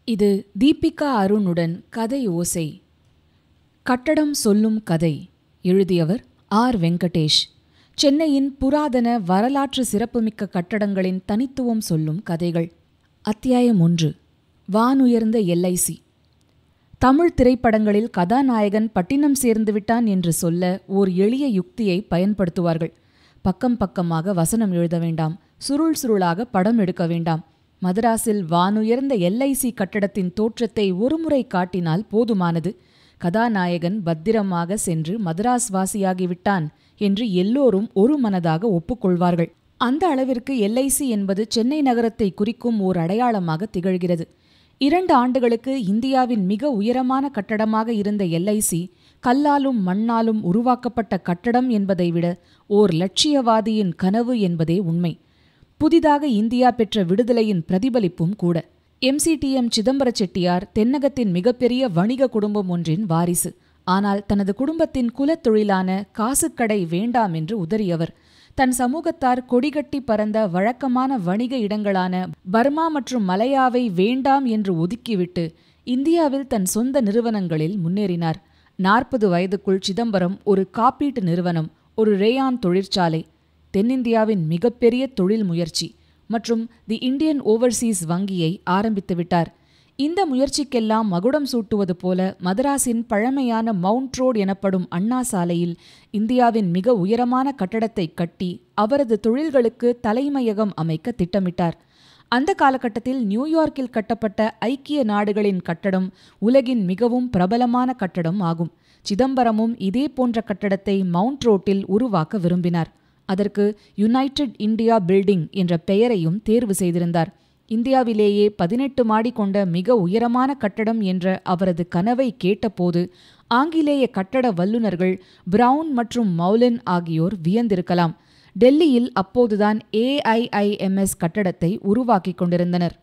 இது தீபிகா அருணுடன் கதை ஓசை. கட்டடம் சொல்லும் கதை. எழுதியவர் ஆர். வெங்கடேஷ். சென்னையின் புராதன வரலாற்று சிறப்புமிக்க கட்டடங்களின் தனித்துவம் சொல்லும் கதைகள். அத்தியாயம் 1. வானுயர்ந்த எல்ஐசி. தமிழ் திரைப்படங்களில் கதாநாயகன் பட்டினம் சேர்ந்து விட்டான் என்று சொல்ல ஓர் எளிய யுக்தியை பயன்படுத்துவார்கள். பக்கம் பக்கமாக வசனம் எழுத வேண்டாம், சுருள் சுருளாக படம் எடுக்க வேண்டாம். மதராஸில் வானுயர்ந்த எல்ஐசி கட்டடத்தின் தோற்றத்தை ஒருமுறை காட்டினால் போதுமானது. கதாநாயகன் பத்திரமாக சென்று மதராஸ் வாசியாகிவிட்டான் என்று எல்லோரும் ஒரு மனதாக ஒப்புக்கொள்வார்கள். அந்த அளவிற்கு எல்ஐசி என்பது சென்னை நகரத்தை குறிக்கும் ஓர் அடையாளமாக திகழ்கிறது. 2 ஆண்டுகளுக்கு இந்தியாவின் மிக உயரமான கட்டடமாக இருந்த எல்ஐசி கல்லாலும் மண்ணாலும் உருவாக்கப்பட்ட கட்டடம் என்பதை விட ஓர் லட்சியவாதியின் கனவு என்பதே உண்மை. புதிதாக இந்தியா பெற்ற விடுதலையின் பிரதிபலிப்பும் கூட. MCTM சிதம்பர செட்டியார் தென்னகத்தின் மிகப்பெரிய வணிக குடும்பம் ஒன்றின் வாரிசு. ஆனால் தனது குடும்பத்தின் குலத்தொழிலான காசுக்கடை வேண்டாம் என்று உதறியவர். தன் சமூகத்தார் கொடிகட்டி பறந்த வழக்கமான வணிக இடங்களான பர்மா மற்றும் மலையாவை வேண்டாம் என்று ஒதுக்கிவிட்டு இந்தியாவில் தன் சொந்த நிறுவனங்களில் முன்னேறினார். 40 வயதுக்குள் சிதம்பரம் ஒரு காப்பீட்டு நிறுவனம், ஒரு ரேயான் தொழிற்சாலை, தென்னிந்தியாவின் மிகப்பெரிய தொழில் முயற்சி மற்றும் தி இந்தியன் ஓவர்சீஸ் வங்கியை ஆரம்பித்துவிட்டார். இந்த முயற்சிக்கெல்லாம் மகுடம் சூட்டுவது போல மதராஸின் பழமையான மவுண்ட் ரோட் எனப்படும் அண்ணா சாலையில் இந்தியாவின் மிக உயரமான கட்டடத்தை கட்டி அவரது தொழில்களுக்கு தலைமையகம் அமைக்க திட்டமிட்டார். அந்த காலகட்டத்தில் நியூயார்க்கில் கட்டப்பட்ட ஐக்கிய நாடுகளின் கட்டடம் உலகின் மிகவும் பிரபலமான கட்டடம் ஆகும். சிதம்பரமும் இதே போன்ற கட்டடத்தை மவுண்ட் ரோட்டில் உருவாக்க விரும்பினார். அதற்கு யுனைடெட் இந்தியா பில்டிங் என்ற பெயரையும் தேர்வு செய்திருந்தார். இந்தியாவிலேயே 18 மாடி கொண்ட மிக உயரமான கட்டடம் என்ற அவரது கனவை கேட்டபோது ஆங்கிலேய கட்டட வல்லுநர்கள் பிரவுன் மற்றும் மௌலின் ஆகியோர் வியந்திருக்கலாம். டெல்லியில் அப்போதுதான் AIIMS கட்டடத்தை உருவாக்கிக் கொண்டிருந்தனர்.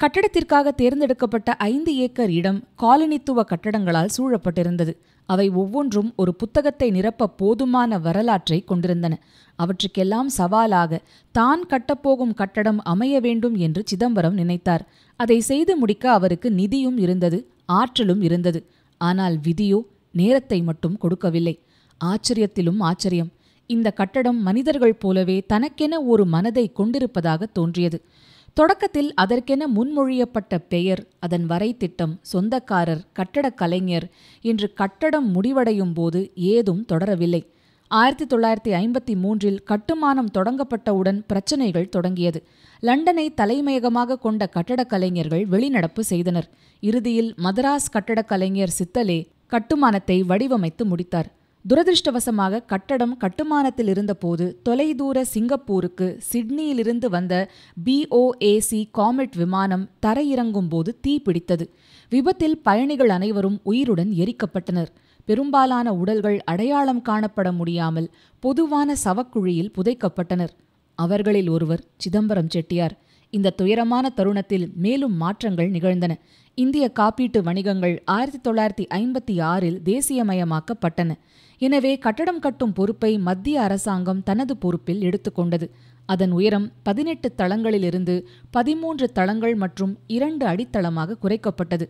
கட்டடத்திற்காக தேர்ந்தெடுக்கப்பட்ட 5 ஏக்கர் இடம் காலனித்துவ கட்டடங்களால் சூழப்பட்டிருந்தது. அவை ஒவ்வொன்றும் ஒரு புத்தகத்தை நிரப்ப போதுமான வரலாற்றை கொண்டிருந்தன. அவற்றுக்கெல்லாம் சவாலாக தான் கட்டப்போகும் கட்டடம் அமைய வேண்டும் என்று சிதம்பரம் நினைத்தார். அதை செய்து முடிக்க அவருக்கு நிதியும் இருந்தது, ஆற்றலும் இருந்தது. ஆனால் விதியோ நேரத்தை மட்டும் கொடுக்கவில்லை. ஆச்சரியத்திலும் ஆச்சரியம். இந்த கட்டடம் மனிதர்கள் போலவே தனக்கென ஒரு மனதை கொண்டிருப்பதாக தோன்றியது. தொடக்கத்தில் அதற்கென முன்மொழியப்பட்ட பெயர், அதன் வரைத்திட்டம், சொந்தக்காரர், கட்டடக் கலைஞர் என்று கட்டடம் முடிவடையும் போது ஏதும் தொடரவில்லை. 1953இல் கட்டுமானம் தொடங்கப்பட்டவுடன் பிரச்சனைகள் தொடங்கியது. லண்டனை தலைமையகமாக கொண்ட கட்டடக் கலைஞர்கள் வெளிநடப்பு செய்தனர். இறுதியில் மதராஸ் கட்டடக் கலைஞர் சித்தலே கட்டுமானத்தை வடிவமைத்து முடித்தார். துரதிருஷ்டவசமாக கட்டடம் கட்டுமானத்தில் இருந்தபோது தொலைதூர சிங்கப்பூருக்கு சிட்னியிலிருந்து வந்த BOAC காமெட் விமானம் தரையிறங்கும் போது தீ பிடித்தது. விபத்தில் பயணிகள் அனைவரும் உயிருடன் எரிக்கப்பட்டனர். பெரும்பாலான உடல்கள் அடையாளம் காணப்பட முடியாமல் பொதுவான சவக்குழியில் புதைக்கப்பட்டனர். அவர்களில் ஒருவர் சிதம்பரம் செட்டியார். இந்த துயரமான தருணத்தில் மேலும் மாற்றங்கள் நிகழ்ந்தன. இந்திய காப்பீட்டு வணிகங்கள் 1956இல் தேசியமயமாக்கப்பட்டன. எனவே கட்டடம் கட்டும் பொறுப்பை மத்திய அரசாங்கம் தனது பொறுப்பில் எடுத்துக்கொண்டது. அதன் உயரம் 18 தளங்களிலிருந்து 13 தளங்கள் மற்றும் 2 அடித்தளமாக குறைக்கப்பட்டது.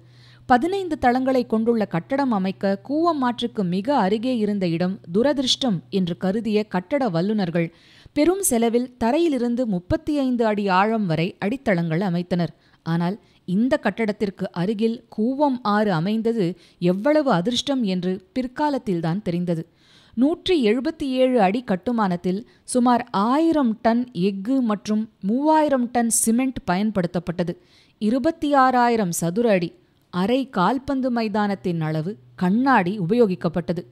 15 தளங்களை கொண்டுள்ள கட்டடம் அமைக்க கூவம் ஆற்றுக்கு மிக அருகே இருந்த இடம் துரதிருஷ்டம் என்று கருதிய கட்டட வல்லுநர்கள் பெரும் செலவில் தரையிலிருந்து 35 அடி ஆழம் வரை அடித்தளங்கள் அமைத்தனர். ஆனால் இந்த கட்டடத்திற்கு அருகில் கூவம் ஆறு அமைந்தது எவ்வளவு அதிர்ஷ்டம் என்று பிற்காலத்தில்தான் தெரிந்தது. 177 அடி கட்டுமானத்தில் சுமார் 1000 டன் எஃகு மற்றும் 3000 டன் சிமெண்ட் பயன்படுத்தப்பட்டது. 26,000 சதுர அடி, அரை கால்பந்து மைதானத்தின் அளவு கண்ணாடி உபயோகிக்கப்பட்டது.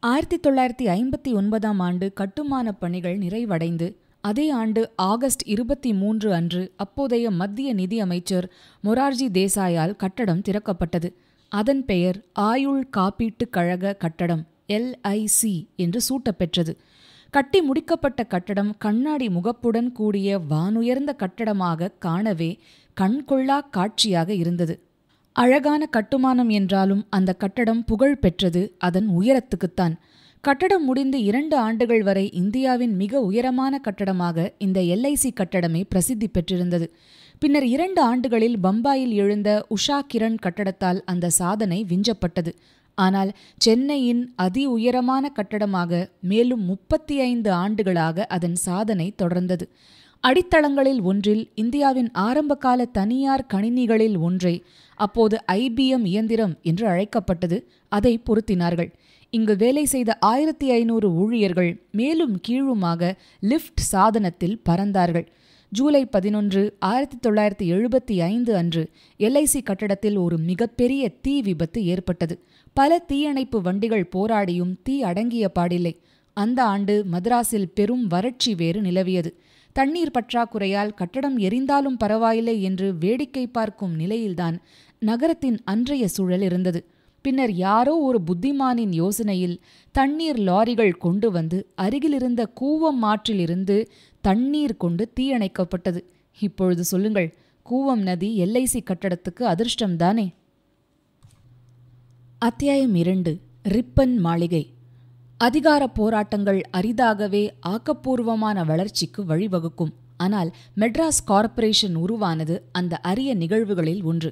1959ஆம் ஆண்டு கட்டுமான பணிகள் நிறைவடைந்து அதே ஆண்டு ஆகஸ்ட் 23 அன்று அப்போதைய மத்திய நிதி அமைச்சர் மொரார்ஜி தேசாயால் கட்டடம் திறக்கப்பட்டது. அதன் பெயர் ஆயுள் காப்பீட்டுக் கழக கட்டடம் LIC என்று சூட்டப்பெற்றது. கட்டி முடிக்கப்பட்ட கட்டடம் கண்ணாடி முகப்புடன் கூடிய வானுயர்ந்த கட்டடமாக காணவே கண்கொள்ளா காட்சியாக இருந்தது. அழகான கட்டுமானம் என்றாலும் அந்த கட்டடம் புகழ் பெற்றது அதன் உயரத்துக்குத்தான். கட்டடம் முடிந்து 2 ஆண்டுகள் வரை இந்தியாவின் மிக உயரமான கட்டடமாக இந்த LIC கட்டடமே பிரசித்தி பெற்றிருந்தது. பின்னர் 2 ஆண்டுகளில் பம்பாயில் எழுந்த உஷா கிரண் கட்டடத்தால் அந்த சாதனை விஞ்சப்பட்டது. ஆனால் சென்னையின் அதி உயரமான கட்டடமாக மேலும் 35 ஆண்டுகளாக அதன் சாதனை தொடர்ந்தது. அடித்தளங்களில் ஒன்றில் இந்தியாவின் ஆரம்பகால தனியார் கணினிகளில் ஒன்றை, அப்போது IBM இயந்திரம் என்று அழைக்கப்பட்டது, அதை பொருத்தினார்கள். இங்கு வேலை செய்த 1500 ஊழியர்கள் மேலும் கீழுமாக லிஃப்ட் சாதனத்தில் பறந்தார்கள். ஜூலை 11, 1975 அன்று LIC கட்டடத்தில் ஒரு மிகப்பெரிய தீ விபத்து ஏற்பட்டது. பல தீயணைப்பு வண்டிகள் போராடியும் தீ அடங்கிய பாடில்லை. அந்த ஆண்டு மதராஸில் பெரும் வறட்சி வேறு நிலவியது. தண்ணீர் பற்றாக்குறையால் கட்டடம் எரிந்தாலும் பரவாயில்லை என்று வேடிக்கை பார்க்கும் நிலையில்தான் நகரத்தின் அன்றைய சூழல் இருந்தது. பின்னர் யாரோ ஒரு புத்திமானின் யோசனையில் தண்ணீர் லாரிகள் கொண்டு வந்து அருகிலிருந்த கூவம் ஆற்றிலிருந்து தண்ணீர் கொண்டு தீயணைக்கப்பட்டது. இப்பொழுது சொல்லுங்கள், கூவம் நதி LIC கட்டடத்துக்கு அதிர்ஷ்டம்தானே? அத்தியாயம் 2. ரிப்பன் மாளிகை. அதிகார போராட்டங்கள் அரிதாகவே ஆக்கப்பூர்வமான வளர்ச்சிக்கு வழிவகுக்கும். ஆனால் மெட்ராஸ் கார்ப்பரேஷன் உருவானது அந்த அரிய நிகழ்வுகளில் ஒன்று.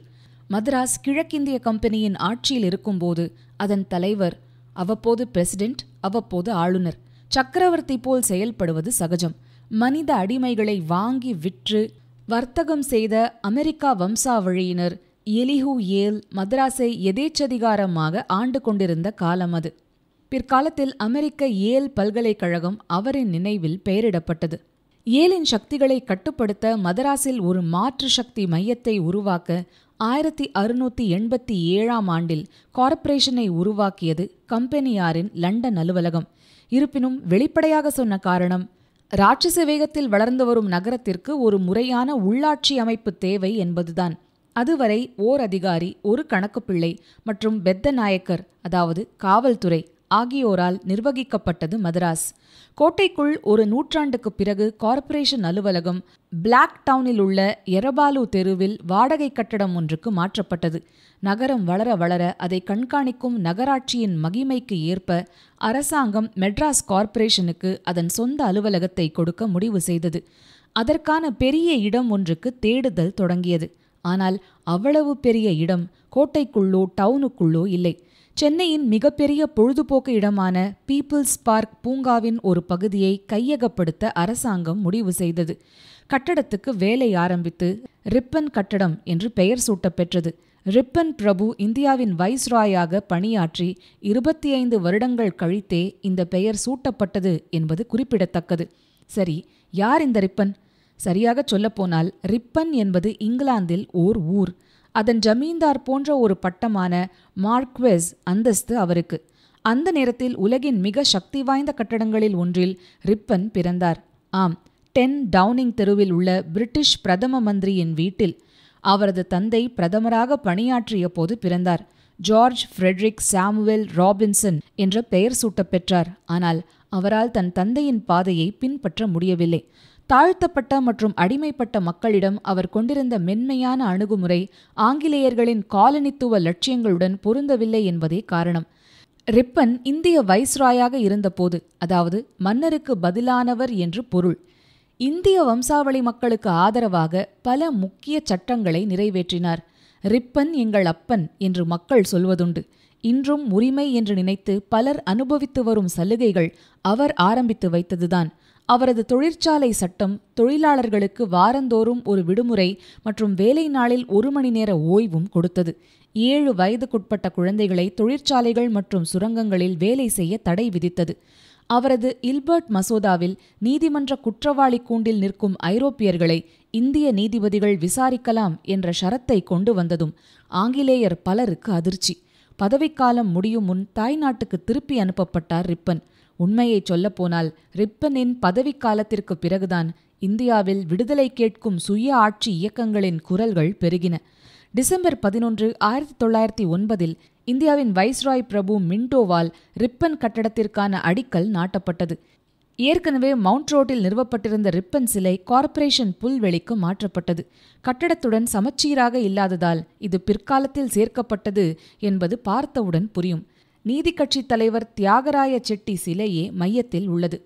மதராஸ் கிழக்கிந்திய கம்பெனியின் ஆட்சியில் இருக்கும்போது அதன் தலைவர், அவ்வப்போது பிரசிடென்ட், அவ்வப்போது ஆளுநர், சக்கரவர்த்தி போல் செயல்படுவது சகஜம். மனித அடிமைகளை வாங்கி விற்று வர்த்தகம் செய்த அமெரிக்கா வம்சாவழியினர் எலிஹூ ஏல் மதராஸை எதேச்சதிகாரமாக ஆண்டு கொண்டிருந்த காலம் அது. பிற்காலத்தில் அமெரிக்க ஏல் பல்கலைக்கழகம் அவரின் நினைவில் பெயரிடப்பட்டது. ஏலின் சக்திகளை கட்டுப்படுத்த மதராஸில் ஒரு மாற்று சக்தி மையத்தை உருவாக்க 1687 ஆண்டில் கார்ப்பரேஷனை உருவாக்கியது கம்பெனியாரின் லண்டன் அலுவலகம். இருப்பினும் வெளிப்படையாக சொன்ன காரணம், ராட்சச வேகத்தில் வளர்ந்து வரும் நகரத்திற்கு ஒரு முறையான உள்ளாட்சி அமைப்பு தேவை என்பதுதான். அதுவரை ஓர் அதிகாரி, ஒரு கணக்குப்பிள்ளை மற்றும் பெத்தநாயக்கர், அதாவது காவல்துறை ஆகியோரால் நிர்வகிக்கப்பட்டது மதராஸ். கோட்டைக்குள் ஒரு நூற்றாண்டுக்கு பிறகு கார்ப்பரேஷன் அலுவலகம் பிளாக் டவுனில் உள்ள எரபாலு தெருவில் வாடகை கட்டடம் ஒன்றுக்கு மாற்றப்பட்டது. நகரம் வளர வளர அதை கண்காணிக்கும் நகராட்சியின் மகிமைக்கு ஏற்ப அரசாங்கம் மெட்ராஸ் கார்ப்பரேஷனுக்கு அதன் சொந்த அலுவலகத்தை கொடுக்க முடிவு செய்தது. அதற்கான பெரிய இடம் ஒன்றுக்கு தேடுதல் தொடங்கியது. ஆனால் அவ்வளவு பெரிய இடம் கோட்டைக்குள்ளோ டவுனுக்குள்ளோ இல்லை. சென்னையின் மிகப்பெரிய பொழுதுபோக்கு இடமான பீப்புள்ஸ் பார்க் பூங்காவின் ஒரு பகுதியை கையகப்படுத்த அரசாங்கம் முடிவு செய்தது. கட்டடத்துக்கு வேலை ஆரம்பித்து ரிப்பன் கட்டடம் என்று பெயர் சூட்டப்பெற்றது. ரிப்பன் பிரபு இந்தியாவின் வைஸ்ராயாக பணியாற்றி 25 வருடங்கள் கழித்தே இந்த பெயர் சூட்டப்பட்டது என்பது குறிப்பிடத்தக்கது. சரி, யார் இந்த ரிப்பன்? சரியாகச் சொல்லப்போனால் ரிப்பன் என்பது இங்கிலாந்தில் ஓர் ஊர். அதன் ஜமீன்தார் போன்ற ஒரு பட்டமான மார்க்வெஸ் அந்தஸ்து அவருக்கு. அந்த நேரத்தில் உலகின் மிக சக்தி வாய்ந்த கட்டடங்களில் ஒன்றில் ரிப்பன் பிறந்தார். ஆம், 10 டவுனிங் தெருவில் உள்ள பிரிட்டிஷ் பிரதம மந்திரியின் வீட்டில். அவரது தந்தை பிரதமராக பணியாற்றிய போது பிறந்தார். ஜார்ஜ் ஃப்ரெட்ரிக் சாமுவேல் ராபின்சன் என்ற பெயர் சூட்டப்பெற்றார். ஆனால் அவரால் தன் தந்தையின் பாதையை பின்பற்ற முடியவில்லை. தாழ்த்தப்பட்ட மற்றும் அடிமைப்பட்ட மக்களிடம் அவர் கொண்டிருந்த மென்மையான அணுகுமுறை ஆங்கிலேயர்களின் காலனித்துவ லட்சியங்களுடன் பொருந்தவில்லை என்பதே காரணம். ரிப்பன் இந்திய வைஸ்ராயாக இருந்தபோது, அதாவது மன்னருக்கு பதிலானவர் என்று பொருள், இந்திய வம்சாவளி மக்களுக்கு ஆதரவாக பல முக்கிய சட்டங்களை நிறைவேற்றினார். ரிப்பன் எங்கள் அப்பன் என்று மக்கள் சொல்வதுண்டு. இன்றும் உரிமை என்று நினைத்து பலர் அனுபவித்து வரும் சலுகைகள் அவர் ஆரம்பித்து வைத்ததுதான். அவரது தொழிற்சாலை சட்டம் தொழிலாளர்களுக்கு வாரந்தோறும் ஒரு விடுமுறை மற்றும் வேலை நாளில் 1 மணி நேர ஓய்வும் கொடுத்தது. 7 வயதுக்குட்பட்ட குழந்தைகளை தொழிற்சாலைகள் மற்றும் சுரங்கங்களில் வேலை செய்ய தடை விதித்தது. அவரது இல்பர்ட் மசோதாவில் நீதிமன்ற குற்றவாளி கூண்டில் நிற்கும் ஐரோப்பியர்களை இந்திய நீதிபதிகள் விசாரிக்கலாம் என்ற ஷரத்தை கொண்டு வந்ததும் ஆங்கிலேயர் பலருக்கு அதிர்ச்சி. பதவிக்காலம் முடியும் முன் தாய்நாட்டுக்கு திருப்பி அனுப்பப்பட்டார் ரிப்பன். உண்மையை சொல்லப்போனால் ரிப்பனின் பதவிக்காலத்திற்கு பிறகுதான் இந்தியாவில் விடுதலை கேட்கும் சுய ஆட்சி இயக்கங்களின் குரல்கள் பெருகின. டிசம்பர் 11, 1909 இந்தியாவின் வைஸ்ராய் பிரபு மின்டோவால் ரிப்பன் கட்டடத்திற்கான அடிக்கல் நாட்டப்பட்டது. ஏற்கனவே மவுண்ட் ரோட்டில் நிறுவப்பட்டிருந்த ரிப்பன் சிலை கார்ப்பரேஷன் புல்வெளிக்கு மாற்றப்பட்டது. கட்டடத்துடன் சமச்சீராக இல்லாததால் இது பிற்காலத்தில் சேர்க்கப்பட்டது என்பது பார்த்தவுடன் புரியும். நீதிக்கட்சி தலைவர் தியாகராய செட்டி சிலையே மையத்தில் உள்ளது.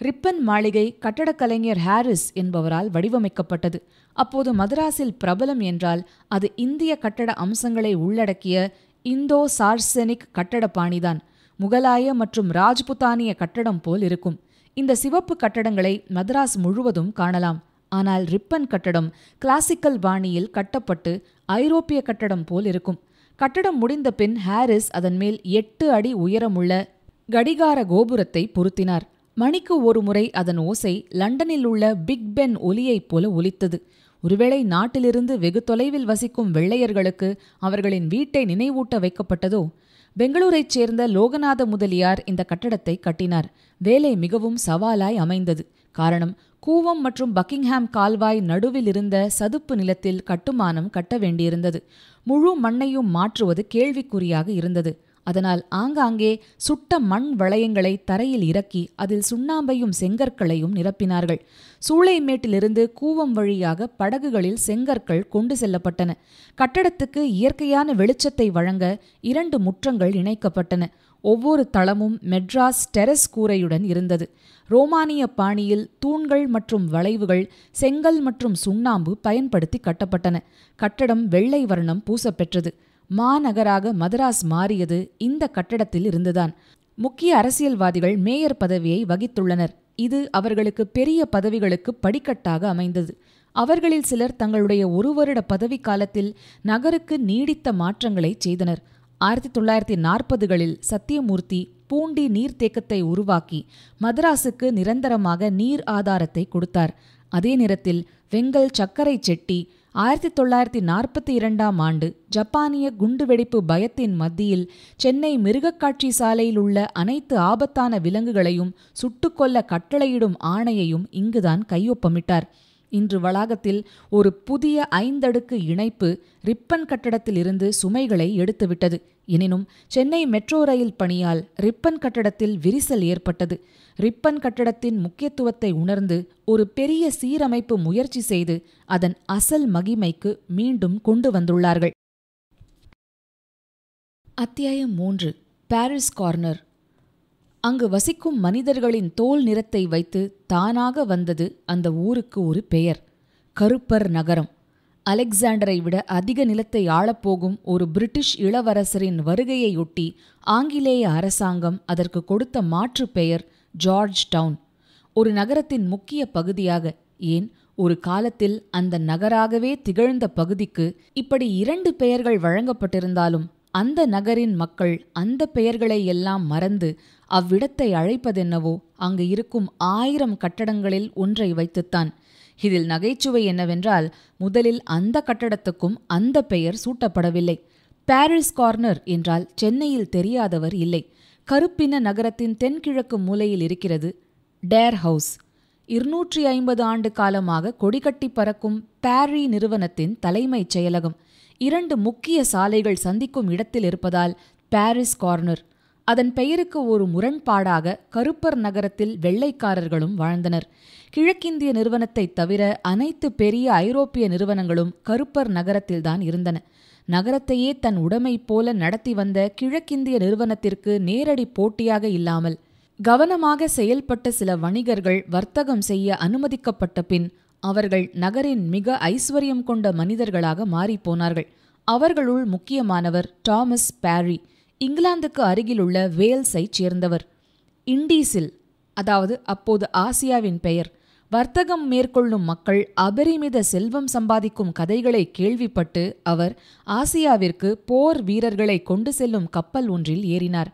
ரிப்பன் மாளிகை கட்டடக்கலைஞர் ஹாரிஸ் என்பவரால் வடிவமைக்கப்பட்டது. அப்போது மதராஸில் பிரபலம் என்றால் அது இந்திய கட்டட அம்சங்களை உள்ளடக்கிய இந்தோ சார்செனிக் கட்டட பாணிதான். முகலாய மற்றும் ராஜ்புத்தானிய கட்டடம் போல் இருக்கும். இந்த சிவப்பு கட்டடங்களை மதராஸ் முழுவதும் காணலாம். ஆனால் ரிப்பன் கட்டடம் கிளாசிக்கல் பாணியில் கட்டப்பட்டு ஐரோப்பிய கட்டடம் போல் இருக்கும். கட்டடம் முடிந்த பின் ஹாரிஸ் அதன் மேல் 8 அடி உயரமுள்ள கடிகார கோபுரத்தை பொருத்தினார். மணிக்கு ஒரு முறை அதன் ஓசை லண்டனில் உள்ள பிக் பென் ஒலியைப் போல ஒலித்தது. ஒருவேளை நாட்டிலிருந்து வெகு தொலைவில் வசிக்கும் வெள்ளையர்களுக்கு அவர்களின் வீட்டை நினைவூட்ட வைக்கப்பட்டதோ? பெங்களூரைச் சேர்ந்த லோகநாத முதலியார் இந்த கட்டடத்தை கட்டினார். வேலை மிகவும் சவாலாய் அமைந்தது. காரணம், கூவம் மற்றும் பக்கிங்ஹாம் கால்வாய் நடுவில் இருந்த சதுப்பு நிலத்தில் கட்டுமானம் கட்ட வேண்டியிருந்தது. முழு மண்ணையும் மாற்றுவது கேள்விக்குறியாக இருந்தது. அதனால் ஆங்காங்கே சுட்ட மண் வளையங்களை தரையில் இறக்கி அதில் சுண்ணாம்பையும் செங்கற்களையும் நிரப்பினார்கள். சூளைமேட்டிலிருந்து கூவம் வழியாக படகுகளில் செங்கற்கள் கொண்டு செல்லப்பட்டன. கட்டடத்துக்கு இயற்கையான வெளிச்சத்தை வழங்க 2 முற்றங்கள் இணைக்கப்பட்டன. ஒவ்வொரு தளமும் மெட்ராஸ் டெரஸ் கூரையுடன் இருந்தது. ரோமானிய பாணியில் தூண்கள் மற்றும் வளைவுகள் செங்கல் மற்றும் சுண்ணாம்பு பயன்படுத்தி கட்டப்பட்டன. கட்டடம் வெள்ளை வர்ணம் பூசப்பெற்றது. மாநகராக மதராஸ் மாறியது இந்த கட்டடத்தில் இருந்துதான். முக்கிய அரசியல்வாதிகள் மேயர் பதவியை வகித்துள்ளனர். இது அவர்களுக்கு பெரிய பதவிகளுக்கு படிக்கட்டாக அமைந்தது. அவர்களில் சிலர் தங்களுடைய 1 வருட பதவி காலத்தில் நகருக்கு நீடித்த மாற்றங்களை செய்தனர். 1940களில் சத்தியமூர்த்தி பூண்டி நீர்த்தேக்கத்தை உருவாக்கி மதராசுக்கு நிரந்தரமாக நீர் ஆதாரத்தை கொடுத்தார். அதே நேரத்தில் வெங்கல் சக்கரை செட்டி 1942ஆம் ஆண்டு ஜப்பானிய குண்டுவெடிப்பு பயத்தின் மத்தியில் சென்னை மிருகக்காட்சி சாலையில் உள்ள அனைத்து ஆபத்தான விலங்குகளையும் சுட்டுக்கொல்ல கட்டளையிடும் ஆணையையும் இங்குதான் கையொப்பமிட்டார். இன்று வளாகத்தில் ஒரு புதிய 5 அடுக்கு இணைப்பு ரிப்பன் கட்டடத்தில் இருந்து சுமைகளை எடுத்துவிட்டது. எனினும் சென்னை மெட்ரோ ரயில் பணியால் ரிப்பன் கட்டடத்தில் விரிசல் ஏற்பட்டது. ரிப்பன் கட்டடத்தின் முக்கியத்துவத்தை உணர்ந்து ஒரு பெரிய சீரமைப்பு முயற்சி செய்து அதன் அசல் மகிமைக்கு மீண்டும் கொண்டு வந்துள்ளார்கள். அத்தியாயம் 3. Paris corner. அங்கு வசிக்கும் மனிதர்களின் தோல் நிறத்தை வைத்து தானாக வந்தது அந்த ஊருக்கு ஒரு பெயர், கருப்பர் நகரம். அலெக்சாண்டரை விட அதிக நிலத்தை ஆளப்போகும் ஒரு பிரிட்டிஷ் இளவரசரின் வருகையையொட்டி ஆங்கிலேய அரசாங்கம் அதற்கு கொடுத்த மாற்று பெயர் ஜார்ஜ் டவுன். ஒரு நகரத்தின் முக்கிய பகுதியாக, ஏன் ஒரு காலத்தில் அந்த நகராகவே திகழ்ந்த பகுதிக்கு இப்படி 2 பெயர்கள் வழங்கப்பட்டிருந்தாலும் அந்த நகரின் மக்கள் அந்த பெயர்களை எல்லாம் மறந்து அவ்விடத்தை அழைப்பதென்னவோ அங்கு இருக்கும் 1000 கட்டடங்களில் ஒன்றை வைத்துத்தான். இதில் நகைச்சுவை என்னவென்றால், முதலில் அந்த கட்டடத்துக்கும் அந்த பெயர் சூட்டப்படவில்லை. பாரிஸ் கார்னர் என்றால் சென்னையில் தெரியாதவர் இல்லை. கருப்பின நகரத்தின் தென்கிழக்கு மூலையில் இருக்கிறது டேர் ஹவுஸ். 250 ஆண்டு காலமாக கொடிகட்டி பறக்கும் பாரி நிறுவனத்தின் தலைமைச் செயலகம். 2 முக்கிய சாலைகள் சந்திக்கும் இடத்தில் இருப்பதால் பாரிஸ் கார்னர். அதன் பெயருக்கு ஒரு முரண்பாடாக கருப்பர் நகரத்தில் வெள்ளைக்காரர்களும் வாழ்ந்தனர். கிழக்கிந்திய நிறுவனத்தைத் தவிர அனைத்து பெரிய ஐரோப்பிய நிறுவனங்களும் கருப்பர் நகரத்தில்தான் இருந்தன. நகரத்தையே தன் உடைமை போல நடத்தி வந்த கிழக்கிந்திய நிறுவனத்திற்கு நேரடி போட்டியாக இல்லாமல் கவனமாக செயல்பட்ட சில வணிகர்கள் வர்த்தகம் செய்ய அனுமதிக்கப்பட்ட பின் அவர்கள் நகரின் மிக ஐஸ்வர்யம் கொண்ட மனிதர்களாக மாறிப்போனார்கள். அவர்களுள் முக்கியமானவர் தாமஸ் பாரி. இங்கிலாந்துக்கு அருகிலுள்ள வேல்ஸைச் சேர்ந்தவர். இண்டீஸில், அதாவது அப்போது ஆசியாவின் பெயர், வர்த்தகம் மேற்கொள்ளும் மக்கள் அபரிமித செல்வம் சம்பாதிக்கும் கதைகளை கேள்விப்பட்டு அவர் ஆசியாவிற்கு போர் வீரர்களை கொண்டு செல்லும் கப்பல் ஒன்றில் ஏறினார்.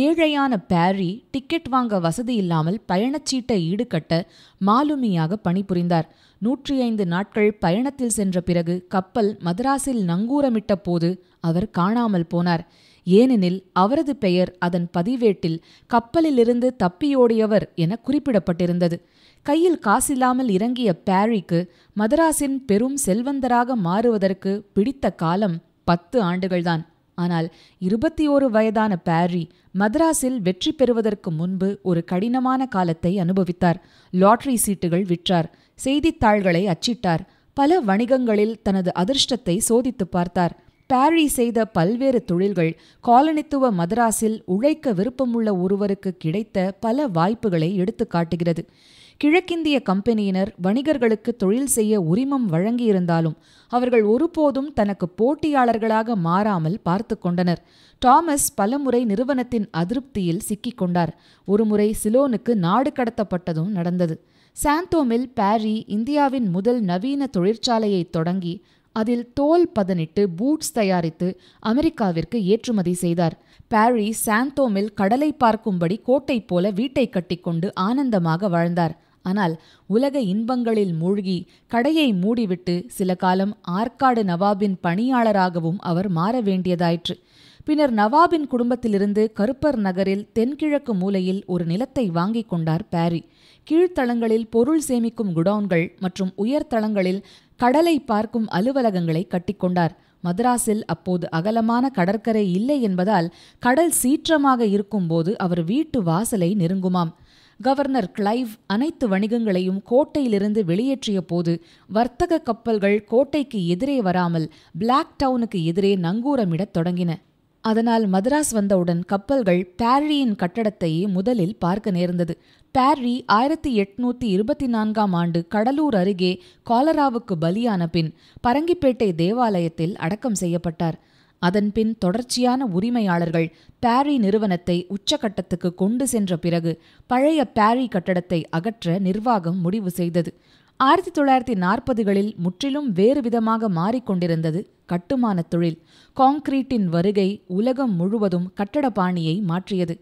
ஏழையான பாரி டிக்கெட் வாங்க வசதி இல்லாமல் பயணச்சீட்டை ஈடுகட்ட மாலுமியாக பணிபுரிந்தார். 105 நாட்கள் பயணத்தில் சென்ற பிறகு கப்பல் மதராஸில் நங்கூரமிட்ட போது அவர் காணாமல் போனார். ஏனெனில் அவரது பெயர் அதன் பதிவேட்டில் கப்பலிலிருந்து தப்பியோடியவர் என குறிப்பிடப்பட்டிருந்தது. கையில் காசில்லாமல் இறங்கிய பாரிக்கு மதராஸின் பெரும் செல்வந்தராக மாறுவதற்கு பிடித்த காலம் 10 ஆண்டுகள்தான். ஆனால் 21 வயதான பாரி மதராஸில் வெற்றி பெறுவதற்கு முன்பு ஒரு கடினமான காலத்தை அனுபவித்தார். லாட்டரி சீட்டுகள் விற்றார், செய்தித்தாள்களை அச்சிட்டார், பல வணிகங்களில் தனது அதிர்ஷ்டத்தை சோதித்து பார்த்தார். பாரி செய்த பல்வேறு தொழில்கள் காலனித்துவ மதராஸில் உழைக்க விருப்பமுள்ள ஒருவருக்கு கிடைத்த பல வாய்ப்புகளை எடுத்து காட்டுகிறது. கிழக்கிந்திய கம்பெனியினர் வணிகர்களுக்கு தொழில் செய்ய உரிமம் வழங்கியிருந்தாலும் அவர்கள் ஒருபோதும் தனக்கு போட்டியாளர்களாக மாறாமல் பார்த்து கொண்டனர். டாமஸ் பலமுறை நிறுவனத்தின் அதிருப்தியில் சிக்கிக் கொண்டார். ஒருமுறை சிலோனுக்கு நாடு கடத்தப்பட்டதும் நடந்தது. சாந்தோமில் பாரி இந்தியாவின் முதல் நவீன தொழிற்சாலையை தொடங்கி அதில் தோல் பதனிட்டு பூட்ஸ் தயாரித்து அமெரிக்காவிற்கு ஏற்றுமதி செய்தார். பாரி சாந்தோமில் கடலை பார்க்கும்படி கோட்டை போல வீட்டை கட்டிக்கொண்டு ஆனந்தமாக வாழ்ந்தார். ஆனால் உலக இன்பங்களில் மூழ்கி கடையை மூடிவிட்டு சில காலம் ஆற்காடு நவாபின் பணியாளராகவும் அவர் மாற வேண்டியதாயிற்று. பின்னர் நவாபின் குடும்பத்திலிருந்து கருப்பர் நகரில் தென்கிழக்கு மூலையில் ஒரு நிலத்தை வாங்கிக் கொண்டார் பாரி. கீழ்த்தளங்களில் பொருள் சேமிக்கும் குடவுன்கள் மற்றும் உயர்தளங்களில் கடலை பார்க்கும் அலுவலகங்களை கட்டிக்கொண்டார். மதராஸில் அப்போது அகலமான கடற்கரை இல்லை என்பதால் கடல் சீற்றமாக இருக்கும்போது அவர் வீட்டு வாசலை நெருங்குமாம். கவர்னர் கிளைவ் அனைத்து வணிகங்களையும் கோட்டையிலிருந்து வெளியேற்றிய போது வர்த்தக கப்பல்கள் கோட்டைக்கு எதிரே வராமல் பிளாக் டவுனுக்கு எதிரே நங்கூரமிடத் தொடங்கின. அதனால் மதராஸ் வந்தவுடன் கப்பல்கள் பாரியின் கட்டடத்தையே முதலில் பார்க்க நேர்ந்தது. பாரி 1824 கடலூர் அருகே காலராவுக்கு பலியான பின் பரங்கிப்பேட்டை தேவாலயத்தில் அடக்கம் செய்யப்பட்டார். அதன்பின் தொடர்ச்சியான உரிமையாளர்கள் பாரி நிறுவனத்தை உச்சகட்டத்துக்கு கொண்டு சென்ற பிறகு பழைய பாரி கட்டடத்தை அகற்ற நிர்வாகம் முடிவு செய்தது. 1940களில் முற்றிலும் வேறு விதமாக மாறிக்கொண்டிருந்தது கட்டுமான தொழில். கான்கிரீட்டின் வருகை உலகம் முழுவதும் கட்டட பாணியை மாற்றியது.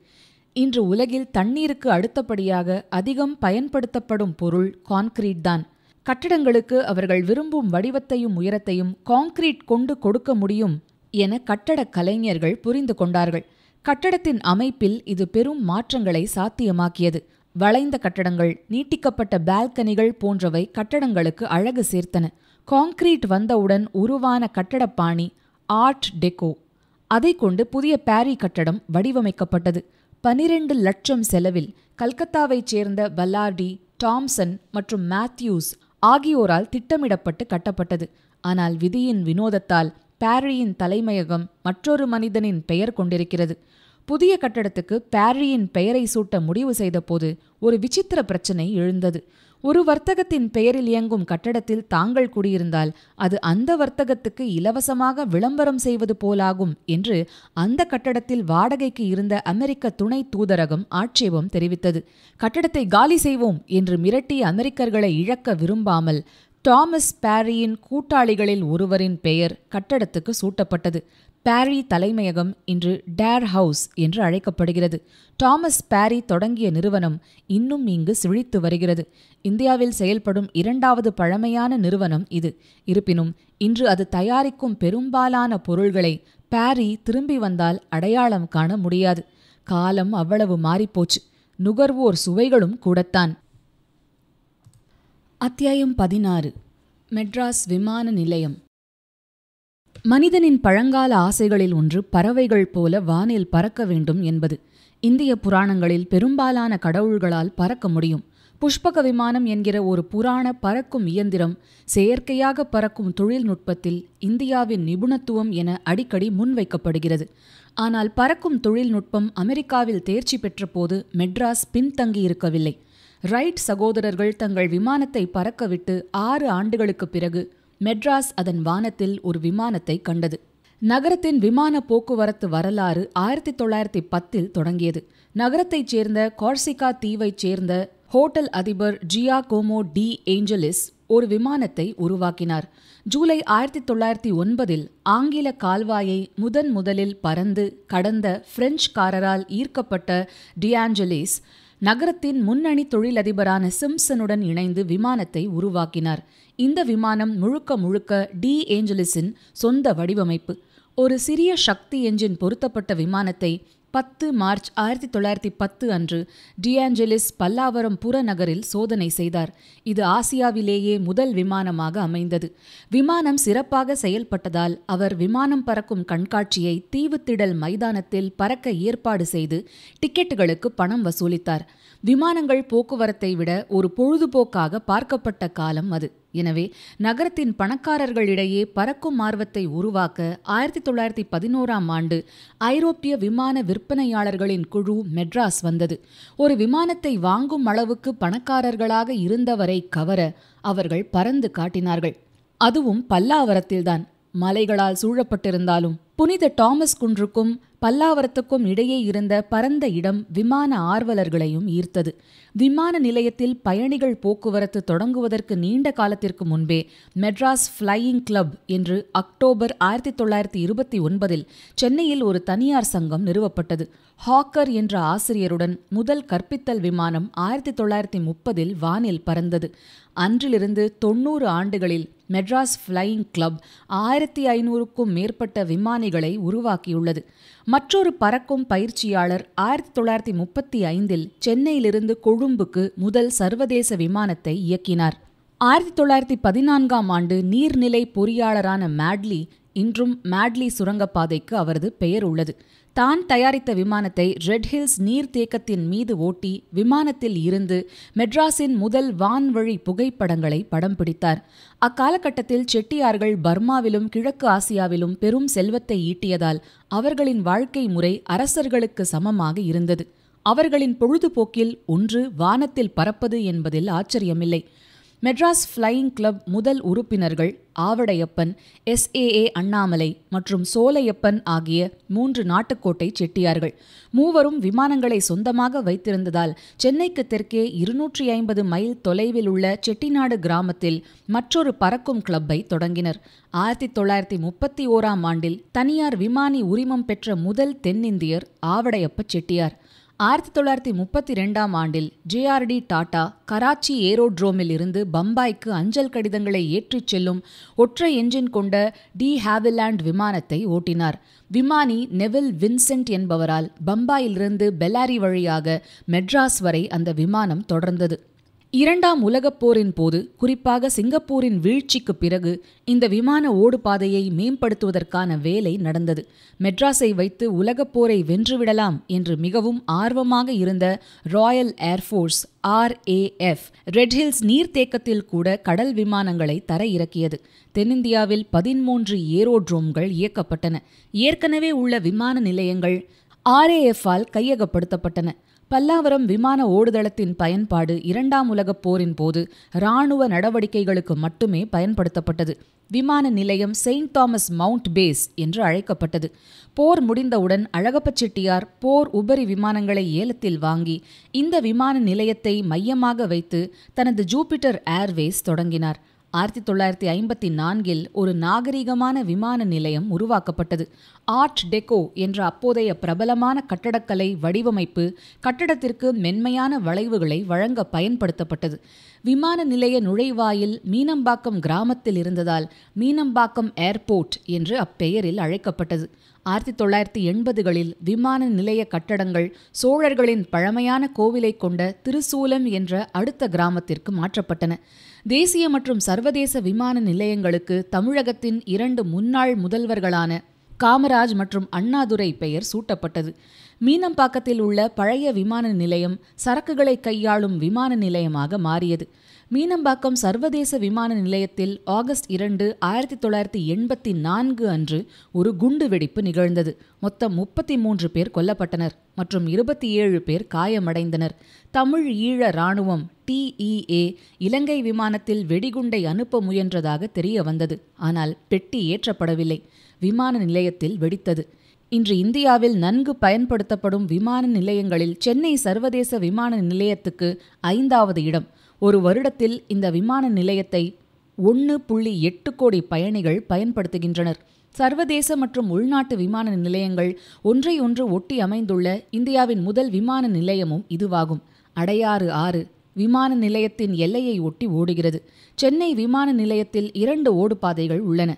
இன்று உலகில் தண்ணீருக்கு அடுத்தபடியாக அதிகம் பயன்படுத்தப்படும் பொருள் கான்கிரீட் தான். கட்டடங்களுக்கு அவர்கள் விரும்பும் வடிவத்தையும் உயரத்தையும் கான்கிரீட் கொண்டு கொடுக்க முடியும் என கட்டடக் கலைஞர்கள் புரிந்து கொண்டார்கள். கட்டடத்தின் அமைப்பில் இது பெரும் மாற்றங்களை சாத்தியமாக்கியது. வளைந்த கட்டடங்கள், நீட்டிக்கப்பட்ட பால்கனிகள் போன்றவை கட்டடங்களுக்கு அழகு சேர்த்தன. கான்கிரீட் வந்தவுடன் உருவான கட்டடப்பாணி ஆர்ட் டெக்கோ. அதை கொண்டு புதிய பாரி கட்டடம் வடிவமைக்கப்பட்டது. 12 லட்சம் செலவில் கல்கத்தாவைச் சேர்ந்த பல்லார்டி, டாம்சன் மற்றும் மேத்யூஸ் ஆகியோரால் திட்டமிடப்பட்டு கட்டப்பட்டது. ஆனால் விதியின் வினோதத்தால் பாரியின் தலைமையகம் மற்றொரு மனிதனின் பெயர் கொண்டிருக்கிறது. புதிய கட்டடத்துக்கு பாரியின் பெயரை சூட்ட முடிவு செய்தபோது ஒரு விசித்திர பிரச்சினை எழுந்தது. ஒரு வர்த்தகத்தின் பெயரில் இயங்கும் கட்டடத்தில் தாங்கள் குடியிருந்தால் அது அந்த வர்த்தகத்துக்கு இலவசமாக விளம்பரம் செய்வது போலாகும் என்று அந்த கட்டடத்தில் வாடகைக்கு இருந்த அமெரிக்க துணை தூதரகம் ஆட்சேபம் தெரிவித்தது. கட்டடத்தை காலி செய்வோம் என்று மிரட்டி அமெரிக்கர்களை இழக்க விரும்பாமல் டாமஸ் பாரியின் கூட்டாளிகளில் ஒருவரின் பெயர் கட்டடத்துக்கு சூட்டப்பட்டது. பாரி தலைமையகம் இன்று டேர் ஹவுஸ் என்று அழைக்கப்படுகிறது. டாமஸ் பாரி தொடங்கிய நிறுவனம் இன்னும் இங்கு செழித்து வருகிறது. இந்தியாவில் செயல்படும் 2வது பழமையான நிறுவனம் இது. இருப்பினும் இன்று அது தயாரிக்கும் பெரும்பாலான பொருள்களை பாரி திரும்பி வந்தால் அடையாளம் காண முடியாது. காலம் அவ்வளவு மாறிப்போச்சு. நுகர்வோர் சுவைகளும் கூடத்தான். அத்தியாயம் 16. மெட்ராஸ் விமான நிலையம். மனிதனின் பழங்கால ஆசைகளில் ஒன்று பறவைகள் போல வானில் பறக்க வேண்டும் என்பது. இந்திய புராணங்களில் பெரும்பாலான கடவுள்களால் பறக்க முடியும். புஷ்பக விமானம் என்கிற ஒரு புராண பறக்கும் இயந்திரம் செயற்கையாக பறக்கும் தொழில்நுட்பத்தில் இந்தியாவின் நிபுணத்துவம் என அடிக்கடி முன்வைக்கப்படுகிறது. ஆனால் பறக்கும் தொழில்நுட்பம் அமெரிக்காவில் தேர்ச்சி பெற்றபோது மெட்ராஸ் பின்தங்கியிருக்கவில்லை. ரைட் சகோதரர்கள் தங்கள் விமானத்தை பறக்கவிட்டு 6 ஆண்டுகளுக்குப் பிறகு மெட்ராஸ் அதன் வானத்தில் ஒரு விமானத்தை கண்டது. நகரத்தின் விமான போக்குவரத்து வரலாறு 1910இல் தொடங்கியது. நகரத்தைச் சேர்ந்த கார்சிகா தீவைச் சேர்ந்த ஹோட்டல் அதிபர் ஜியாகோமோ டி ஏஞ்சலிஸ் ஒரு விமானத்தை உருவாக்கினார். ஜூலை 1909இல் ஆங்கில கால்வாயை முதலில் பறந்து கடந்த பிரெஞ்சுக்காரரால் ஈர்க்கப்பட்ட டிஆஞ்சலிஸ் நகரத்தின் முன்னணி தொழிலதிபரான சிம்ப்சனுடன் இணைந்து விமானத்தை உருவாக்கினார். இந்த விமானம் முழுக்க டி ஏஞ்சலிஸின் சொந்த வடிவமைப்பு. ஒரு சிறிய சக்தி என்ஜின் பொருத்தப்பட்ட விமானத்தை 10 மார்ச் 1910 அன்று டிஆஞ்சலிஸ் பல்லாவரம் புறநகரில் சோதனை செய்தார். இது ஆசியாவிலேயே முதல் விமானமாக அமைந்தது. விமானம் சிறப்பாக செயல்பட்டதால் அவர் விமானம் பறக்கும் கண்காட்சியை தீவுத்திடல் மைதானத்தில் பறக்க ஏற்பாடு செய்து டிக்கெட்டுகளுக்கு பணம் வசூலித்தார். விமானங்கள் போக்குவரத்தை விட ஒரு பொழுதுபோக்காக பார்க்கப்பட்ட காலம் அது. எனவே நகரத்தின் பணக்காரர்களிடையே பறக்கும் ஆர்வத்தை உருவாக்க 1911ஆம் ஆண்டு ஐரோப்பிய விமான விற்பனையாளர்களின் குழு மெட்ராஸ் வந்தது. ஒரு விமானத்தை வாங்கும் அளவுக்கு பணக்காரர்களாக இருந்தவரை கவர அவர்கள் பறந்து காட்டினார்கள். அதுவும் பல்லாவரத்தில்தான். மலைகளால் சூழப்பட்டிருந்தாலும் புனித டாமஸ் குன்றுக்கும் பல்லாவரத்துக்கும் இடையே இருந்த பரந்த இடம் விமான ஆர்வலர்களையும் ஈர்த்தது. விமான நிலையத்தில் பயணிகள் போக்குவரத்து தொடங்குவதற்கு நீண்ட காலத்திற்கு முன்பே மெட்ராஸ் ஃப்ளையிங் கிளப் என்று அக்டோபர் 1929இல் சென்னையில் ஒரு தனியார் சங்கம் நிறுவப்பட்டது. ஹாக்கர் என்ற ஆசிரியருடன் முதல் கற்பித்தல் விமானம் 1930இல் வானில் பறந்தது. அன்றிலிருந்து 90 ஆண்டுகளில் மெட்ராஸ் ஃப்ளையிங் கிளப் 1500க்கும் மேற்பட்ட விமானிகளை உருவாக்கியுள்ளது. மற்றொரு பறக்கும் பயிற்சியாளர் 1935இல் சென்னையிலிருந்து கொழும்புக்கு முதல் சர்வதேச விமானத்தை இயக்கினார். 1914ஆம் ஆண்டு நீர்நிலை பொறியாளரான மேட்லி, இன்றும் மேட்லி சுரங்கப்பாதைக்கு அவரது பெயர் உள்ளது, தான் தயாரித்த விமானத்தை ரெட் ஹில்ஸ் நீர்த்தேக்கத்தின் மீது ஓட்டி விமானத்தில் இருந்து மெட்ராஸின் முதல் வான்வழி புகைப்படங்களை படம் பிடித்தார். அக்காலகட்டத்தில் செட்டியார்கள் பர்மாவிலும் கிழக்கு ஆசியாவிலும் பெரும் செல்வத்தை ஈட்டியதால் அவர்களின் வாழ்க்கை முறை அரசர்களுக்கு சமமாக இருந்தது. அவர்களின் பொழுதுபோக்கில் ஒன்று வானத்தில் பறப்பது என்பதில் ஆச்சரியமில்லை. மெட்ராஸ் ஃப்ளையிங் கிளப் முதல் உறுப்பினர்கள் ஆவடையப்பன், SAA அண்ணாமலை மற்றும் சோலையப்பன் ஆகிய 3 நாட்டுக்கோட்டை செட்டியார்கள். மூவரும் விமானங்களை சொந்தமாக வைத்திருந்ததால் சென்னைக்கு தெற்கே 250 மைல் தொலைவில் உள்ள செட்டிநாடு கிராமத்தில் மற்றொரு பறக்கும் கிளப்பை தொடங்கினர். 1931ஆம் ஆண்டில் தனியார் விமானி உரிமம் பெற்ற முதல் தென்னிந்தியர் ஆவடையப்ப செட்டியார். 1932ஆம் ஆண்டில் JRD டாடா கராச்சி ஏரோட்ரோமில் இருந்து பம்பாய்க்கு அஞ்சல் கடிதங்களை ஏற்றிச் செல்லும் ஒற்றை என்ஜின் கொண்ட டி ஹாவிலாண்ட் விமானத்தை ஓட்டினார். விமானி நெவில் வின்சென்ட் என்பவரால் பம்பாயிலிருந்து பெல்லாரி வழியாக மெட்ராஸ் வரை அந்த விமானம் தொடர்ந்தது. 2ஆம் உலகப் போரின் போது, குறிப்பாக சிங்கப்பூரின் வீழ்ச்சிக்கு பிறகு இந்த விமான ஓடுபாதையை மேம்படுத்துவதற்கான வேலை நடந்தது. மெட்ராஸை வைத்து உலகப் போரை வென்றுவிடலாம் என்று மிகவும் ஆர்வமாக இருந்த royal air force RAF Red Hills நீர்த்தேக்கத்தில் கூட கடல் விமானங்களை தர இறக்கியது. தென்னிந்தியாவில் 13 ஏரோட்ரோம்கள் இயக்கப்பட்டன. ஏற்கனவே உள்ள விமான நிலையங்கள் RAF-ஆல் கையகப்படுத்தப்பட்டன. பல்லாவரம் விமான ஓடுதளத்தின் பயன்பாடு 2ஆம் உலகப் போரின் போது இராணுவ நடவடிக்கைகளுக்கு மட்டுமே பயன்படுத்தப்பட்டது. விமான நிலையம் செயின்ட் தாமஸ் மவுண்ட் பேஸ் என்று அழைக்கப்பட்டது. போர் முடிந்தவுடன் அழகப்ப செட்டியார் போர் உபரி விமானங்களை ஏலத்தில் வாங்கி இந்த விமான நிலையத்தை மையமாக வைத்து தனது ஜூபிட்டர் ஏர்வேஸ் தொடங்கினார். 1954இல் ஒரு நாகரிகமான விமான நிலையம் உருவாக்கப்பட்டது. ஆர்ட் டெக்கோ என்ற அப்போதைய பிரபலமான கட்டடக்கலை வடிவமைப்பு கட்டடத்திற்கு மென்மையான வளைவுகளை வழங்க பயன்படுத்தப்பட்டது. விமான நிலைய நுழைவாயில் மீனம்பாக்கம் கிராமத்தில் இருந்ததால் மீனம்பாக்கம் ஏர்போர்ட் என்று அப்பெயரில் அழைக்கப்பட்டது. 1980களில் விமான நிலைய கட்டடங்கள் சோழர்களின் பழமையான கோவிலை கொண்ட திருசூலம் என்ற அடுத்த கிராமத்திற்கு மாற்றப்பட்டன. தேசிய மற்றும் சர்வதேச விமான நிலையங்களுக்கு தமிழகத்தின் 2 முன்னாள் முதல்வர்களான காமராஜ் மற்றும் அண்ணாதுரை பெயர் சூட்டப்பட்டது. மீனம்பாக்கத்தில் உள்ள பழைய விமான நிலையம் சரக்குகளை கையாளும் விமான நிலையமாக மாறியது. மீனம்பாக்கம் சர்வதேச விமான நிலையத்தில் ஆகஸ்ட் 2, 1984 அன்று ஒரு குண்டு வெடிப்பு நிகழ்ந்தது. மொத்தம் 33 பேர் கொல்லப்பட்டனர் மற்றும் 27 பேர் காயமடைந்தனர். தமிழ் ஈழ இராணுவம் TEA இலங்கை விமானத்தில் வெடிகுண்டை அனுப்ப முயன்றதாக தெரிய வந்தது. ஆனால் பெட்டி ஏற்றப்படவில்லை. விமான நிலையத்தில் வெடித்தது. இன்று இந்தியாவில் நன்கு பயன்படுத்தப்படும் விமான நிலையங்களில் சென்னை சர்வதேச விமான நிலையத்துக்கு 5வது இடம். ஒரு வருடத்தில் இந்த விமான நிலையத்தை 1.8 கோடி பயணிகள் பயன்படுத்துகின்றனர். சர்வதேச மற்றும் உள்நாட்டு விமான நிலையங்கள் ஒன்றையொன்று ஒட்டி அமைந்துள்ள இந்தியாவின் முதல் விமான நிலையமும் இதுவாகும். அடையாறு ஆறு விமான நிலையத்தின் எல்லையை ஒட்டி ஓடுகிறது. சென்னை விமான நிலையத்தில் 2 ஓடுபாதைகள் உள்ளன.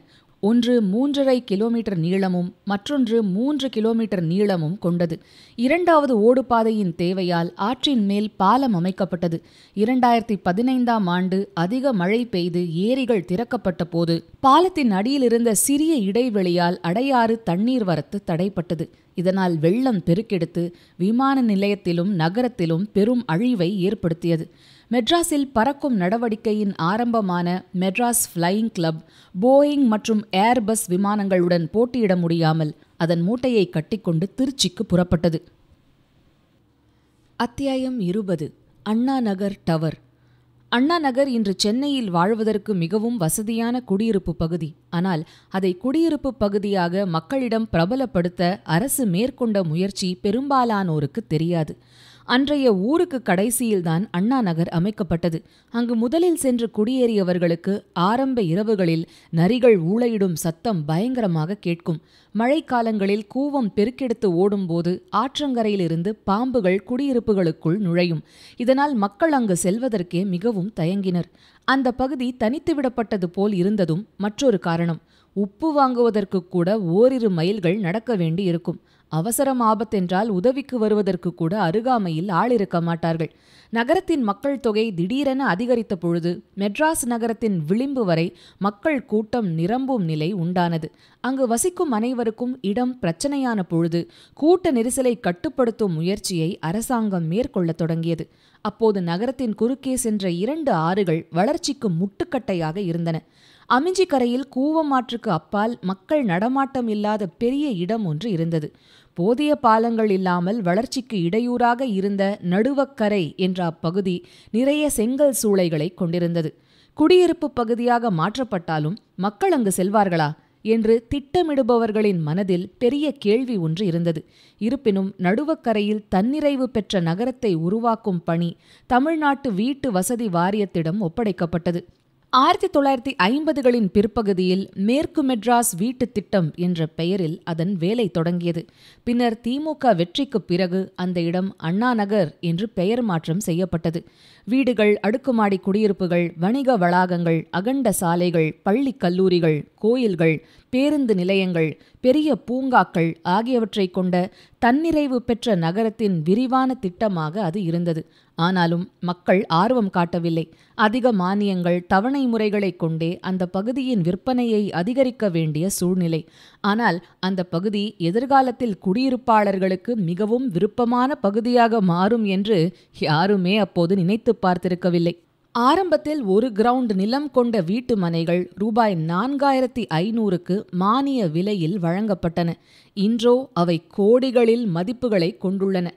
ஒன்று 3.5 கிலோமீட்டர் நீளமும் மற்றொன்று 3 கிலோமீட்டர் நீளமும் கொண்டது. 2வது ஓடுபாதையின் தேவையால் ஆற்றின் மேல் பாலம் அமைக்கப்பட்டது. 2015ஆம் ஆண்டு அதிக மழை பெய்து ஏரிகள் திறக்கப்பட்ட போது பாலத்தின் அடியில் இருந்த சிறிய இடைவெளியால் அடையாறு தண்ணீர் வரத்து தடைப்பட்டது. இதனால் வெள்ளம் பெருக்கெடுத்து விமான நிலையத்திலும் நகரத்திலும் பெரும் அழிவை ஏற்படுத்தியது. மெட்ராஸில் பறக்கும் நடவடிக்கையின் ஆரம்பமான மெட்ராஸ் ஃப்ளையிங் கிளப் போயிங் மற்றும் ஏர்பஸ் விமானங்களுடன் போட்டியிட முடியாமல் அதன் மூட்டையை கட்டிக்கொண்டு திருச்சிக்கு புறப்பட்டது. அத்தியாயம் 20. அண்ணா நகர் டவர். அண்ணா நகர் இன்று சென்னையில் வாழ்வதற்கு மிகவும் வசதியான குடியிருப்பு பகுதி. ஆனால் அதை குடியிருப்பு பகுதியாக மக்களிடம் பிரபலப்படுத்த அரசு மேற்கொண்ட முயற்சி பெரும்பாலானோருக்கு தெரியாது. அன்றைய ஊருக்கு கடைசியில்தான் அண்ணா நகர் அமைக்கப்பட்டது. அங்கு முதலில் சென்று குடியேறியவர்களுக்கு ஆரம்ப இரவுகளில் நரிகள் ஊளையிடும் சத்தம் பயங்கரமாக கேட்கும். மழைக்காலங்களில் கூவம் பெருக்கெடுத்து ஓடும்போது ஆற்றங்கரையிலிருந்து பாம்புகள் குடியிருப்புகளுக்குள் நுழையும். இதனால் மக்கள் அங்கு செல்வதற்கே மிகவும் தயங்கினர். அந்த பகுதி தனித்துவிடப்பட்டது போல் இருந்ததும் மற்றொரு காரணம். உப்பு வாங்குவதற்கு கூட ஓரிரு மைல்கள் நடக்க வேண்டி இருக்கும். அவசரம் ஆபத்தென்றால் உதவிக்கு வருவதற்கு கூட அருகாமையில் ஆள் இருக்க மாட்டார்கள். நகரத்தின் மக்கள் தொகை திடீரென அதிகரித்த பொழுது மெட்ராஸ் நகரத்தின் விளிம்பு வரை மக்கள் கூட்டம் நிரம்பும் நிலை உண்டானது. அங்கு வசிக்கும் அனைவருக்கும் இடம் பிரச்சனையான பொழுது கூட்ட நெரிசலை கட்டுப்படுத்தும் முயற்சியை அரசாங்கம் மேற்கொள்ளத் தொடங்கியது. அப்போது நகரத்தின் குறுக்கே சென்ற 2 ஆறுகள் வளர்ச்சிக்கு முட்டுக்கட்டையாக இருந்தன. அமிஞ்சிக்கரையில் கூவமாற்றுக்கு அப்பால் மக்கள் நடமாட்டம் இல்லாத பெரிய இடம் ஒன்று இருந்தது. போதிய பாலங்கள் இல்லாமல் வளர்ச்சிக்கு இடையூறாக இருந்த நடுவக்கரை என்ற அப்பகுதி நிறைய செங்கல் சூளைகளை கொண்டிருந்தது. குடியிருப்பு பகுதியாக மாற்றப்பட்டாலும் மக்கள் அங்கு செல்வார்களா என்று திட்டமிடுபவர்களின் மனதில் பெரிய கேள்வி ஒன்று இருந்தது. இருப்பினும் நடுவக்கரையில் தன்னிறைவு பெற்ற நகரத்தை உருவாக்கும் பணி தமிழ்நாட்டு வீட்டு வசதி வாரியத்திடம் ஒப்படைக்கப்பட்டது. 1950களின் பிற்பகுதியில் மேற்கு மெட்ராஸ் வீட்டு திட்டம் என்ற பெயரில் அதன் வேலை தொடங்கியது. பின்னர் திமுக வெற்றிக்கு பிறகு அந்த இடம் அண்ணா நகர் என்று பெயர் மாற்றம் செய்யப்பட்டது. வீடுகள், அடுக்குமாடி குடியிருப்புகள், வணிக வளாகங்கள், அகண்ட சாலைகள், பள்ளி கல்லூரிகள், கோயில்கள், பேருந்து நிலையங்கள், பெரிய பூங்காக்கள் ஆகியவற்றை கொண்ட தன்னிறைவு பெற்ற நகரத்தின் விரிவான திட்டமாக அது இருந்தது. ஆனாலும் மக்கள் ஆர்வம் காட்டவில்லை. அதிக மானியங்கள், தவணை முறைகளை கொண்டே அந்த பகுதியின் விற்பனையை அதிகரிக்க வேண்டிய சூழ்நிலை. ஆனால் அந்த பகுதி எதிர்காலத்தில் குடியிருப்பாளர்களுக்கு மிகவும் விருப்பமான பகுதியாக மாறும் என்று யாருமே அப்போது நினைத்து பார்த்திருக்கவில்லை. ஆரம்பத்தில் 1 கிரவுண்ட் நிலம் கொண்ட வீட்டு மனைகள் ரூபாய் 4500க்கு மானிய விலையில் வழங்கப்பட்டன. இன்றோ அவை கோடிகளில் மதிப்புகளை கொண்டுள்ளன.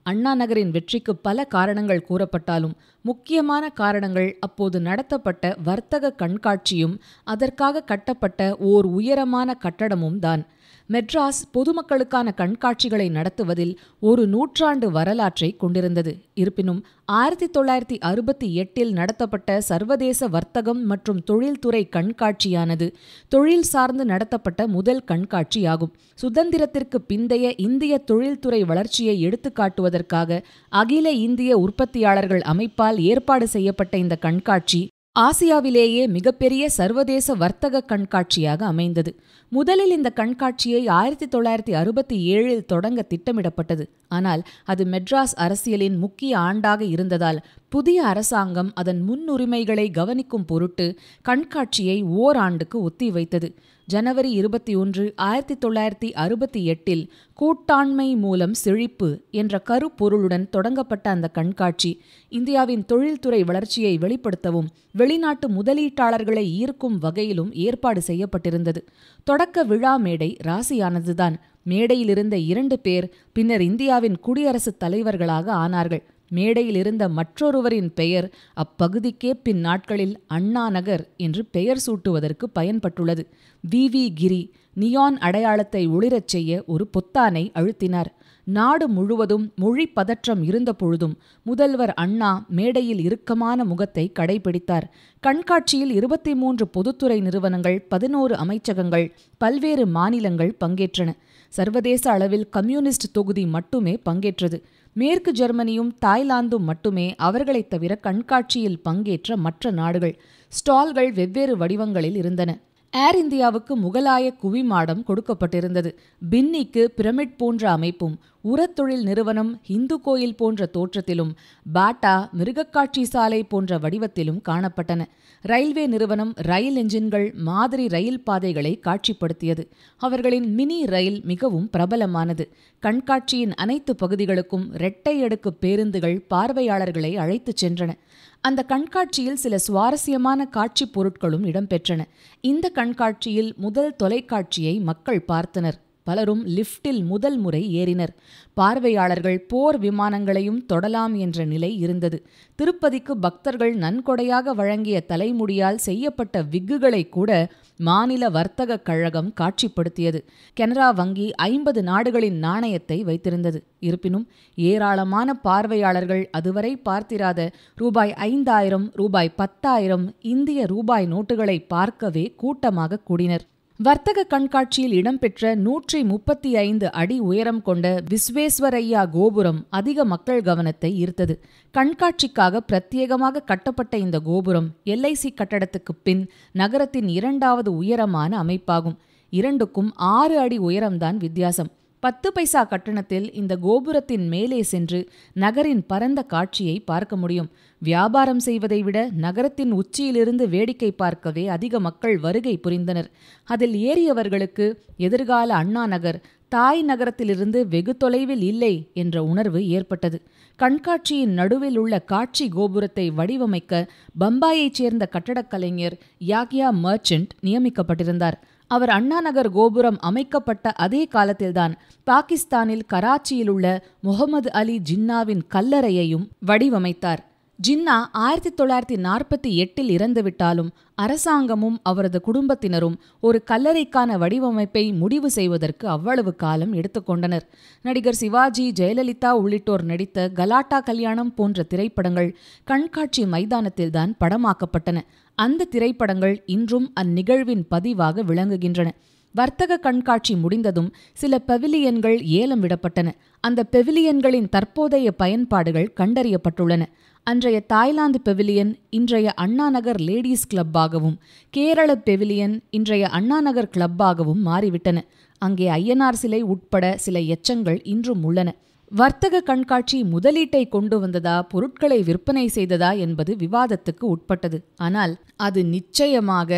அண்ணா நகரின் வெற்றிக்கு பல காரணங்கள் கூறப்பட்டாலும் முக்கியமான காரணங்கள் அப்போது நடத்தப்பட்ட வர்த்தக கண்காட்சியும் அதற்காக கட்டப்பட்ட ஓர் உயரமான கட்டடமும் தான். மெட்ராஸ் பொதுமக்களுக்கான கண்காட்சிகளை நடத்துவதில் 1 நூற்றாண்டு வரலாற்றை கொண்டிருந்தது. இருப்பினும் 1968இல் நடத்தப்பட்ட சர்வதேச வர்த்தகம் மற்றும் தொழில்துறை கண்காட்சியானது தொழில் சார்ந்து நடத்தப்பட்ட முதல் கண்காட்சியாகும். சுதந்திரத்திற்கு பிந்தைய இந்திய தொழில்துறை வளர்ச்சியை எடுத்துக்காட்டுவதற்காக அகில இந்திய உற்பத்தியாளர்கள் அமைப்பால் ஏற்பாடு செய்யப்பட்ட இந்த கண்காட்சி ஆசியாவிலேயே மிகப்பெரிய சர்வதேச வர்த்தக கண்காட்சியாக அமைந்தது. முதலில் இந்த கண்காட்சியை 1967இல் தொடங்க திட்டமிடப்பட்டது. ஆனால் அது மெட்ராஸ் அரசியலின் முக்கிய ஆண்டாக இருந்ததால் புதிய அரசாங்கம் அதன் முன்னுரிமைகளை கவனிக்கும் பொருட்டு கண்காட்சியை ஓராண்டுக்கு ஒத்திவைத்தது. ஜனவரி 21, 1968இல் கூட்டாண்மை மூலம் செழிப்பு என்ற கருப்பொருளுடன் தொடங்கப்பட்ட அந்த கண்காட்சி இந்தியாவின் தொழில்துறை வளர்ச்சியை வெளிப்படுத்தவும் வெளிநாட்டு முதலீட்டாளர்களை ஈர்க்கும் வகையிலும் ஏற்பாடு செய்யப்பட்டிருந்தது. தொடக்க விழா மேடை ராசியானதுதான். மேடையிலிருந்த 2 பேர் பின்னர் இந்தியாவின் குடியரசுத் தலைவர்களாக ஆனார்கள். மேடையில் இருந்த மற்றொருவரின் பெயர் அப்பகுதிக்கே பின் நாட்களில் அண்ணா நகர் என்று பெயர் சூட்டுவதற்கு பயன்பட்டுள்ளது. வி. கிரி நியான் அடையாளத்தை ஒளிரச் செய்ய ஒரு பொத்தானை அழுத்தினார். நாடு முழுவதும் மொழி பதற்றம் இருந்த பொழுதும் முதல்வர் அண்ணா மேடையில் இறுக்கமான முகத்தை கடைபிடித்தார். கண்காட்சியில் 23 பொதுத்துறை நிறுவனங்கள், 11 அமைச்சகங்கள், பல்வேறு மாநிலங்கள் பங்கேற்றன. சர்வதேச அளவில் கம்யூனிஸ்ட் தொகுதி மட்டுமே பங்கேற்றது. மேற்கு ஜெர்மனியும் தாய்லாந்தும் மட்டுமே அவர்களைத் தவிர கண்காட்சியில் பங்கேற்ற மற்ற நாடுகள். ஸ்டால்கள் வெவ்வேறு வடிவங்களில் இருந்தன. ஏர் இந்தியாவுக்கு முகலாய குவிமாடம் கொடுக்கப்பட்டிருந்தது. பின்னிக்கு பிரமிட் போன்ற அமைப்பும் உரத்தொழில் நிறுவனம் இந்து கோயில் போன்ற தோற்றத்திலும், பாட்டா மிருகக்காட்சி சாலை போன்ற வடிவத்திலும் காணப்பட்டன. ரயில்வே நிறுவனம் ரயில் என்ஜின்கள், மாதிரி ரயில் பாதைகளை காட்சிப்படுத்தியது. அவர்களின் மினி ரயில் மிகவும் பிரபலமானது. கண்காட்சியின் அனைத்து பகுதிகளுக்கும் இரட்டை அடுக்கு பேருந்துகள் பார்வையாளர்களை அழைத்துச் சென்றன. அந்த கண்காட்சியில் சில சுவாரஸ்யமான காட்சி பொருட்களும் இடம்பெற்றன. இந்த கண்காட்சியில் முதல் தொலைக்காட்சியை மக்கள் பார்த்தனர். பலரும் லிப்டில் முதல் முறை ஏறினர். பார்வையாளர்கள் போர் விமானங்களையும் தொடலாம் என்ற நிலை இருந்தது. திருப்பதிக்கு பக்தர்கள் நன்கொடையாக வழங்கிய தலைமுடியால் செய்யப்பட்ட விக்குகளை கூட மாநில வர்த்தக கழகம் காட்சிப்படுத்தியது. கனரா வங்கி 50 நாடுகளின் நாணயத்தை வைத்திருந்தது. இருப்பினும் ஏராளமான பார்வையாளர்கள் அதுவரை பார்த்திராத ரூபாய் 5000, ரூபாய் 10,000 இந்திய ரூபாய் நோட்டுகளை பார்க்கவே கூட்டமாக கூடினர். வர்த்தக கண்காட்சியில் இடம்பெற்ற 135 அடி உயரம் கொண்ட விஸ்வேஸ்வரய்யா கோபுரம் அதிக மக்கள் கவனத்தை ஈர்த்தது. கண்காட்சிக்காக பிரத்யேகமாக கட்டப்பட்ட இந்த கோபுரம் LIC கட்டடத்துக்கு பின் நகரத்தின் 2வது உயரமான அமைப்பாகும். இரண்டுக்கும் 6 அடி உயரம்தான் வித்தியாசம். 10 பைசா கட்டணத்தில் இந்த கோபுரத்தின் மேலே சென்று நகரின் பரந்த காட்சியை பார்க்க முடியும். வியாபாரம் செய்வதை விட நகரத்தின் உச்சியிலிருந்து வேடிக்கை பார்க்கவே அதிக மக்கள் வருகை புரிந்தனர். அதில் ஏறியவர்களுக்கு எதிர்கால அண்ணா நகர் தாய் நகரத்திலிருந்து வெகு தொலைவில் இல்லை என்ற உணர்வு ஏற்பட்டது. கண்காட்சியின் நடுவில் உள்ள காட்சி கோபுரத்தை வடிவமைக்க பம்பாயைச் சேர்ந்த கட்டடக்கலைஞர் யாக்யா மர்ச்சன்ட் நியமிக்கப்பட்டிருந்தார். அவர் அண்ணா நகர் கோபுரம் அமைக்கப்பட்ட அதே காலத்தில்தான் பாகிஸ்தானில் கராச்சியில் உள்ள முகமது அலி ஜின்னாவின் கல்லறையையும் வடிவமைத்தார். ஜின்னா 1948 இறந்துவிட்டாலும் அரசாங்கமும் அவரது குடும்பத்தினரும் ஒரு கல்லறைக்கான வடிவமைப்பை முடிவு செய்வதற்கு அவ்வளவு காலம் எடுத்துக்கொண்டனர். நடிகர் சிவாஜி, ஜெயலலிதா உள்ளிட்டோர் நடித்த கலாட்டா கல்யாணம் போன்ற திரைப்படங்கள் கண்காட்சி மைதானத்தில்தான் படமாக்கப்பட்டன. அந்த திரைப்படங்கள் இன்றும் அந்நிகழ்வின் பதிவாக விளங்குகின்றன. வர்த்தக கண்காட்சி முடிந்ததும் சில பெவிலியன்கள் ஏலம் விடப்பட்டன. அந்த பெவிலியன்களின் தற்போதைய பயன்பாடுகள் கண்டறியப்பட்டுள்ளன. அன்றைய தாய்லாந்து பெவிலியன் இன்றைய அண்ணாநகர் லேடீஸ் கிளப்பாகவும், கேரள பெவிலியன் இன்றைய அண்ணாநகர் கிளப்பாகவும் மாறிவிட்டன. அங்கே ஐயனார் சிலை உட்பட சில எச்சங்கள் இன்றும் உள்ளன. வர்த்தக கண்காட்சி முதலீட்டை கொண்டு வந்ததா, பொருட்களை விற்பனை செய்ததா என்பது விவாதத்துக்கு உட்பட்டது. ஆனால் அது நிச்சயமாக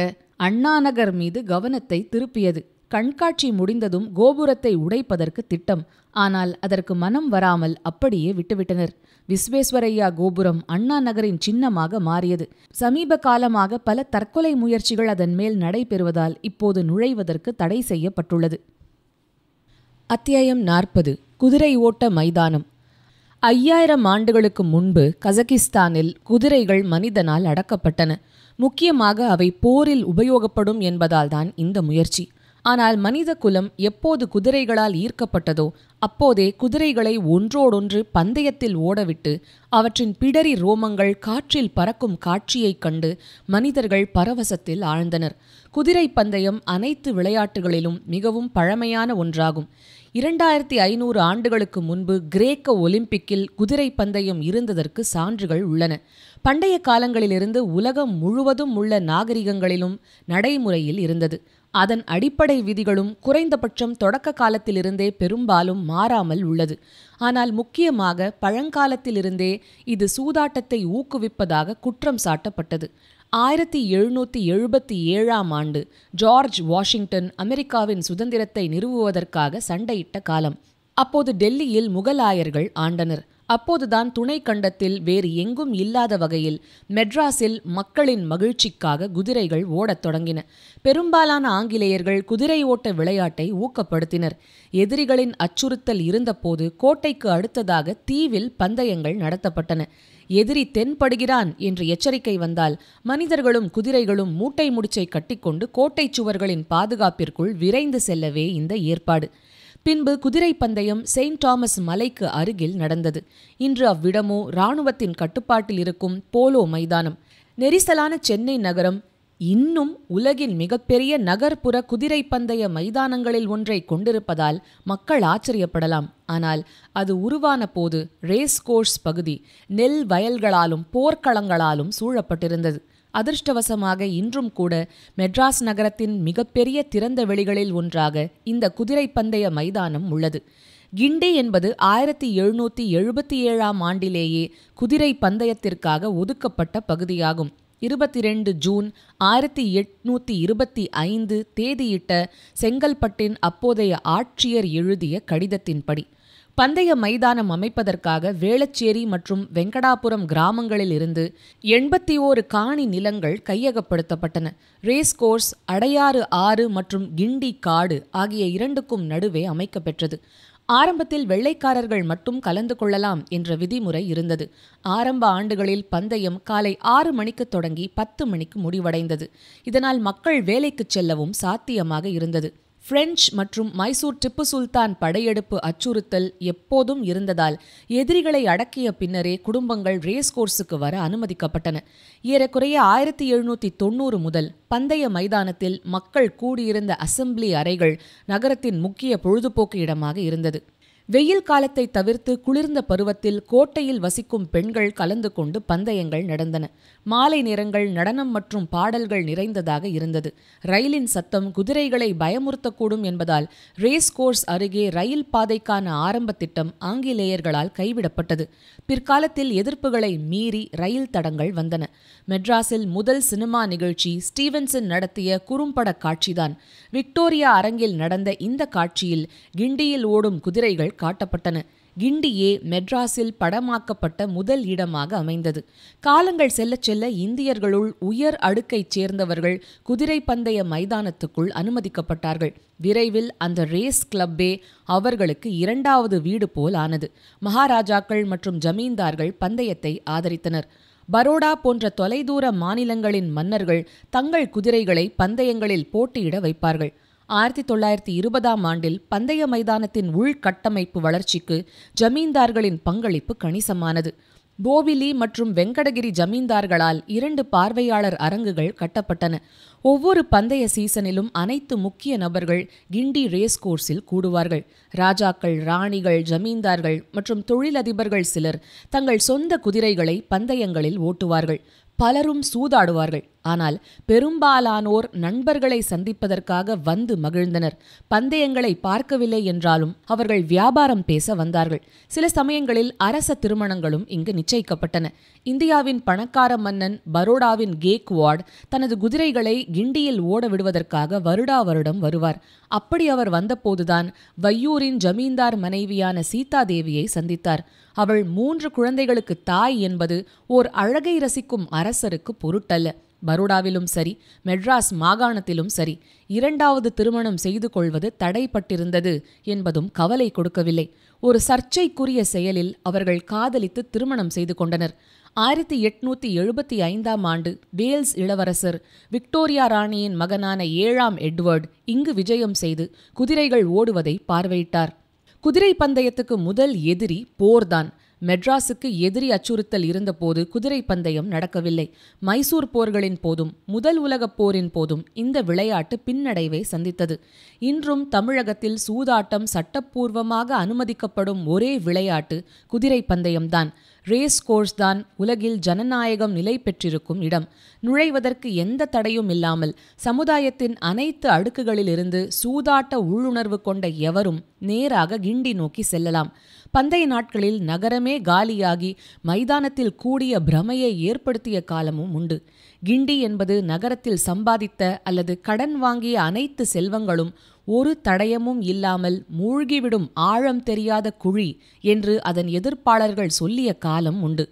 அண்ணாநகர் மீது கவனத்தை திருப்பியது. கண்காட்சி முடிந்ததும் கோபுரத்தை உடைப்பதற்கு திட்டம். ஆனால் அதற்கு மனம் வராமல் அப்படியே விட்டுவிட்டனர். விஸ்வேஸ்வரய்யா கோபுரம் அண்ணா நகரின் சின்னமாக மாறியது. சமீப காலமாக பல தற்கொலை முயற்சிகள் அதன் மேல் நடைபெறுவதால் இப்போது நுழைவதற்கு தடை செய்யப்பட்டுள்ளது. அத்தியாயம் 40. குதிரை ஓட்ட மைதானம். 5000 ஆண்டுகளுக்கு முன்பு கசகிஸ்தானில் குதிரைகள் மனிதனால் அடக்கப்பட்டன. முக்கியமாக அவை போரில் உபயோகப்படும் என்பதால்தான் இந்த முயற்சி. ஆனால் மனித குலம் எப்போது குதிரைகளால் ஈர்க்கப்பட்டதோ அப்போதே குதிரைகளை ஒன்றோடொன்று பந்தயத்தில் ஓடவிட்டு அவற்றின் பிடரி ரோமங்கள் காற்றில் பறக்கும் காட்சியைக் கண்டு மனிதர்கள் பரவசத்தில் ஆழ்ந்தனர். குதிரை பந்தயம் அனைத்து விளையாட்டுகளிலும் மிகவும் பழமையான ஒன்றாகும். 2500 ஆண்டுகளுக்கு முன்பு கிரேக்க ஒலிம்பிக்கில் குதிரை பந்தயம் இருந்ததற்கு சான்றுகள் உள்ளன. பண்டைய காலங்களிலிருந்து உலகம் முழுவதும் உள்ள நாகரிகங்களிலும் நடைமுறையில் இருந்தது. அதன் அடிப்படை விதிகளும் குறைந்தபட்சம் தொடக்க காலத்திலிருந்தே பெரும்பாலும் மாறாமல் உள்ளது. ஆனால் முக்கியமாக பழங்காலத்திலிருந்தே இது சூதாட்டத்தை ஊக்குவிப்பதாக குற்றம் சாட்டப்பட்டது. 1777ஆம் ஆண்டு ஜார்ஜ் வாஷிங்டன் அமெரிக்காவின் சுதந்திரத்தை நிறுவுவதற்காக சண்டையிட்ட காலம். அப்போது டெல்லியில் முகலாயர்கள் ஆண்டனர். அப்போதுதான் துணை கண்டத்தில் வேறு எங்கும் இல்லாத வகையில் மெட்ராஸில் மக்களின் மகிழ்ச்சிக்காக குதிரைகள் ஓடத் தொடங்கின. பெரும்பாலான ஆங்கிலேயர்கள் குதிரை ஓட்ட விளையாட்டை ஊக்கப்படுத்தினர். எதிரிகளின் அச்சுறுத்தல் இருந்தபோது கோட்டைக்கு அடுத்ததாக தீவில் பந்தயங்கள் நடத்தப்பட்டன. எதிரி தென்படுகிறான் என்று எச்சரிக்கை வந்தால் மனிதர்களும் குதிரைகளும் மூட்டை முடிச்சை கட்டிக்கொண்டு கோட்டை சுவர்களின் பாதுகாப்பிற்குள் விரைந்து செல்லவே இந்த ஏற்பாடு. பின்பு குதிரை பந்தயம் செயின்ட் தாமஸ் மலைக்கு அருகில் நடந்தது. இன்று அவ்விடமோ இராணுவத்தின் கட்டுப்பாட்டில் இருக்கும் போலோ மைதானம். நெரிசலான சென்னை நகரம் இன்னும் உலகின் மிகப்பெரிய நகர்ப்புற குதிரை பந்தய மைதானங்களில் ஒன்றை கொண்டிருப்பதால் மக்கள் ஆச்சரியப்படலாம். ஆனால் அது உருவான போது ரேஸ் கோர்ஸ் பகுதி நெல் வயல்களாலும் போர்க்களங்களாலும் சூழப்பட்டிருந்தது. அதிர்ஷ்டவசமாக இன்றும் கூட மெட்ராஸ் நகரத்தின் மிகப்பெரிய திறந்த வெளிகளில் ஒன்றாக இந்த குதிரை பந்தய மைதானம் உள்ளது. கிண்டி என்பது 1777ஆம் ஆண்டிலேயே குதிரை பந்தயத்திற்காக ஒதுக்கப்பட்ட பகுதியாகும். 22 ஜூன் 1825 தேதியிட்ட செங்கல்பட்டின் அப்போதைய ஆட்சியர் எழுதிய கடிதத்தின்படி பந்தய மைதானம் அமைப்பதற்காக வேளச்சேரி மற்றும் வெங்கடாபுரம் கிராமங்களில் இருந்து 81 காணி நிலங்கள் கையகப்படுத்தப்பட்டன. ரேஸ் கோர்ஸ் அடையாறு ஆறு மற்றும் கிண்டி காடு ஆகிய இரண்டுக்கும் நடுவே அமைக்கப்பெற்றது. ஆரம்பத்தில் வெள்ளைக்காரர்கள் மட்டும் கலந்து கொள்ளலாம் என்ற விதிமுறை இருந்தது. ஆரம்ப ஆண்டுகளில் பந்தயம் காலை 6 மணிக்கு தொடங்கி 10 மணிக்கு முடிவடைந்தது. இதனால் மக்கள் வேலைக்கு செல்லவும் சாத்தியமாக இருந்தது. பிரெஞ்சு மற்றும் மைசூர் திப்பு சுல்தான் படையெடுப்பு அச்சுறுத்தல் எப்போதும் இருந்ததால் எதிரிகளை அடக்கிய பின்னரே குடும்பங்கள் ரேஸ் கோர்ஸுக்கு வர அனுமதிக்கப்பட்டன. ஏறக்குறைய 1790 முதல் பந்தய மைதானத்தில் மக்கள் கூடியிருந்த அசெம்பிளி அறைகள் நகரத்தின் முக்கிய பொழுதுபோக்கு இடமாக இருந்தது. வெயில் காலத்தை தவிர்த்து குளிர்ந்த பருவத்தில் கோட்டையில் வசிக்கும் பெண்கள் கலந்து கொண்டு பந்தயங்கள் நடந்தன. மாலை நேரங்கள் நடனம் மற்றும் பாடல்கள் நிறைந்ததாக இருந்தது. ரயிலின் சத்தம் குதிரைகளை பயமுறுத்தக்கூடும் என்பதால் ரேஸ் கோர்ஸ் அருகே ரயில் பாதைக்கான ஆரம்ப திட்டம் ஆங்கிலேயர்களால் கைவிடப்பட்டது. பிற்காலத்தில் எதிர்ப்புகளை மீறி ரயில் தடங்கள் வந்தன. மெட்ராஸில் முதல் சினிமா நிகழ்ச்சி ஸ்டீவன்சன் நடத்திய குறும்பட காட்சிதான். விக்டோரியா அரங்கில் நடந்த இந்த காட்சியில் கிண்டியில் ஓடும் குதிரைகள் காட்டப்பட்டன. கிண்டியே மெட்ராஸில் படமாக்கப்பட்ட முதல் இடமாக அமைந்தது. காலங்கள் செல்ல செல்ல இந்தியர்களுள் உயர் அடுக்கைச் சேர்ந்தவர்கள் குதிரை பந்தய மைதானத்துக்குள் அனுமதிக்கப்பட்டார்கள். விரைவில் அந்த ரேஸ் கிளப்பே அவர்களுக்கு இரண்டாவது வீடு போல் ஆனது. மகாராஜாக்கள் மற்றும் ஜமீன்தார்கள் பந்தயத்தை ஆதரித்தனர். பரோடா போன்ற தொலைதூர மாநிலங்களின் மன்னர்கள் தங்கள் குதிரைகளை பந்தயங்களில் போட்டியிட வைப்பார்கள். 1920ஆம் ஆண்டில் பந்தய மைதானத்தின் உள்கட்டமைப்பு வளர்ச்சிக்கு ஜமீன்தார்களின் பங்களிப்பு கணிசமானது. போவிலி மற்றும் வெங்கடகிரி ஜமீன்தார்களால் 2 பார்வையாளர் அரங்குகள் கட்டப்பட்டன. ஒவ்வொரு பந்தய சீசனிலும் அனைத்து முக்கிய நபர்கள் கிண்டி ரேஸ் கோர்ஸில் கூடுவார்கள். ராஜாக்கள், ராணிகள், ஜமீன்தார்கள் மற்றும் தொழிலதிபர்கள் சிலர் தங்கள் சொந்த குதிரைகளை பந்தயங்களில் ஓட்டுவார்கள். பலரும் சூதாடுவார்கள். ஆனால் பெரும்பாலானோர் நண்பர்களை சந்திப்பதற்காக வந்து மகிழ்ந்தனர். பந்தயங்களை பார்க்கவில்லை என்றாலும் அவர்கள் வியாபாரம் பேச வந்தார்கள். சில சமயங்களில் அரச திருமணங்களும் இங்கு நிச்சயிக்கப்பட்டன. இந்தியாவின் பணக்கார மன்னன் பரோடாவின் கேக்வாட் தனது குதிரைகளை கிண்டியில் ஓட விடுவதற்காக வருடா வருடம் வருவார். அப்படி அவர் வந்தபோதுதான் வையூரின் ஜமீன்தார் மனைவியான சீதாதேவியை சந்தித்தார். அவள் 3 குழந்தைகளுக்கு தாய் என்பது ஓர் அழகை ரசிக்கும் அரசருக்கு பொருட்டல்ல. பரோடாவிலும் சரி, மெட்ராஸ் மாகாணத்திலும் சரி, 2வது திருமணம் செய்து கொள்வது தடைப்பட்டிருந்தது என்பதும் கவலை கொடுக்கவில்லை. ஒரு சர்ச்சைக்குரிய செயலில் அவர்கள் காதலித்து திருமணம் செய்து கொண்டனர். 1875ஆம் ஆண்டு வேல்ஸ் இளவரசர் விக்டோரியா ராணியின் மகனான 7ஆம் எட்வர்ட் இங்கு விஜயம் செய்து குதிரைகள் ஓடுவதை பார்வையிட்டார். குதிரை பந்தயத்துக்கு முதல் எதிரி போர்தான். மெட்ராஸுக்கு எதிரி அச்சுறுத்தல் இருந்தபோது குதிரை பந்தயம் நடக்கவில்லை. மைசூர் போர்களின் போதும் முதல் உலகப் போரின் போதும் இந்த விளையாட்டு பின்னடைவை சந்தித்தது. இன்றும் தமிழகத்தில் சூதாட்டம் சட்டப்பூர்வமாக அனுமதிக்கப்படும் ஒரே விளையாட்டு குதிரை பந்தயம்தான். ரேஸ் கோர்ஸ் தான் உலகில் ஜனநாயகம் நிலை பெற்றிருக்கும் இடம். நுழைவதற்கு எந்த தடையும் இல்லாமல் சமுதாயத்தின் அனைத்து அடுக்குகளிலிருந்து சூதாட்ட உள்ளுணர்வு கொண்ட எவரும் நேராக கிண்டி நோக்கி செல்லலாம். பந்தய நாட்களில் நகரமே காலியாகி மைதானத்தில் கூடிய பிரமையை ஏற்படுத்திய காலமும் உண்டு. கிண்டி என்பது நகரத்தில் சம்பாதித்த அல்லது கடன் வாங்கிய அனைத்து செல்வங்களும் ஒரு தடயமும் இல்லாமல் மூழ்கிவிடும் ஆழம் தெரியாத குழி என்று அதன் எதிர்ப்பாளர்கள் சொல்லிய காலம் உண்டு.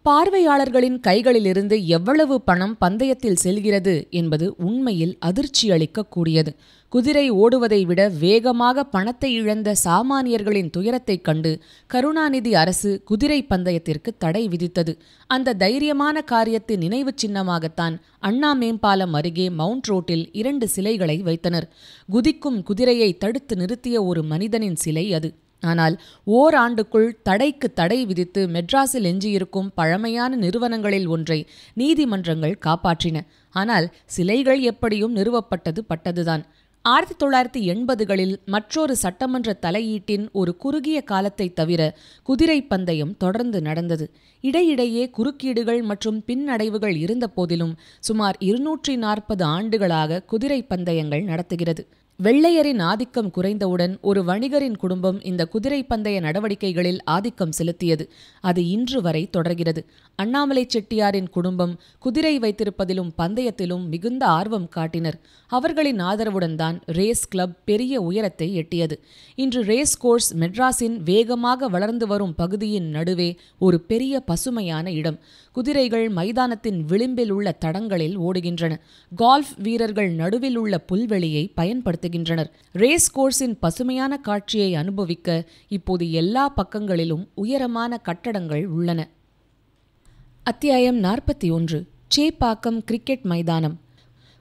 பார்வையாளர்களின் கைகளிலிருந்து எவ்வளவு பணம் பந்தயத்தில் செல்கிறது என்பது உண்மையில் அதிர்ச்சியளிக்கக்கூடியது. குதிரை ஓடுவதை விட வேகமாக பணத்தை இழந்த சாமானியர்களின் துயரத்தைக் கண்டு கருணாநிதி அரசு குதிரை பந்தயத்திற்கு தடை விதித்தது. அந்த தைரியமான காரியத்தின் நினைவு சின்னமாகத்தான் அண்ணா மேம்பாலம் அருகே மவுண்ட் ரோட்டில் 2 சிலைகளை வைத்தனர். குதிக்கும் குதிரையை தடுத்து நிறுத்திய ஒரு மனிதனின் சிலை அது. ஆனால் ஓராண்டுக்குள் தடைக்கு தடை விதித்து மெட்ராஸில் எஞ்சியிருக்கும் பழமையான நிறுவனங்களில் ஒன்றை நீதிமன்றங்கள் காப்பாற்றின. ஆனால் சிலைகள் எப்படியும் நிறுவப்பட்டது பட்டதுதான். 1980களில் மற்றொரு சட்டமன்ற தலையீட்டின் ஒரு குறுகிய காலத்தை தவிர குதிரை பந்தயம் தொடர்ந்து நடந்தது. இடையிடையே குறுக்கீடுகள் மற்றும் பின்னடைவுகள் இருந்த போதிலும் சுமார் 240 ஆண்டுகளாக குதிரை பந்தயங்கள் நடத்துகிறது. வெள்ளையரின் ஆதிக்கம் குறைந்தவுடன் ஒரு வணிகரின் குடும்பம் இந்த குதிரை பந்தய நடவடிக்கைகளில் ஆதிக்கம் செலுத்தியது. அது இன்று வரை தொடர்கிறது. அண்ணாமலை செட்டியாரின் குடும்பம் குதிரை வைத்திருப்பதிலும் பந்தயத்திலும் மிகுந்த ஆர்வம் காட்டினர். அவர்களின் ஆதரவுடன் தான் ரேஸ் கிளப் பெரிய உயரத்தை எட்டியது. இன்று ரேஸ் கோர்ஸ் மெட்ராஸின் வேகமாக வளர்ந்து வரும் பகுதியின் நடுவே ஒரு பெரிய பசுமையான இடம். குதிரைகள் மைதானத்தின் விளிம்பில் உள்ள தடங்களில் ஓடுகின்றன. கால்ஃப் வீரர்கள் நடுவில் உள்ள புல்வெளியை பயன்படுத்துகின்றனர். ரேஸ் கோர்ஸின் பசுமையான காட்சியை அனுபவிக்க இப்போது எல்லா பக்கங்களிலும் உயரமான கட்டடங்கள் உள்ளன. அத்தியாயம் 41. சேப்பாக்கம் கிரிக்கெட் மைதானம்.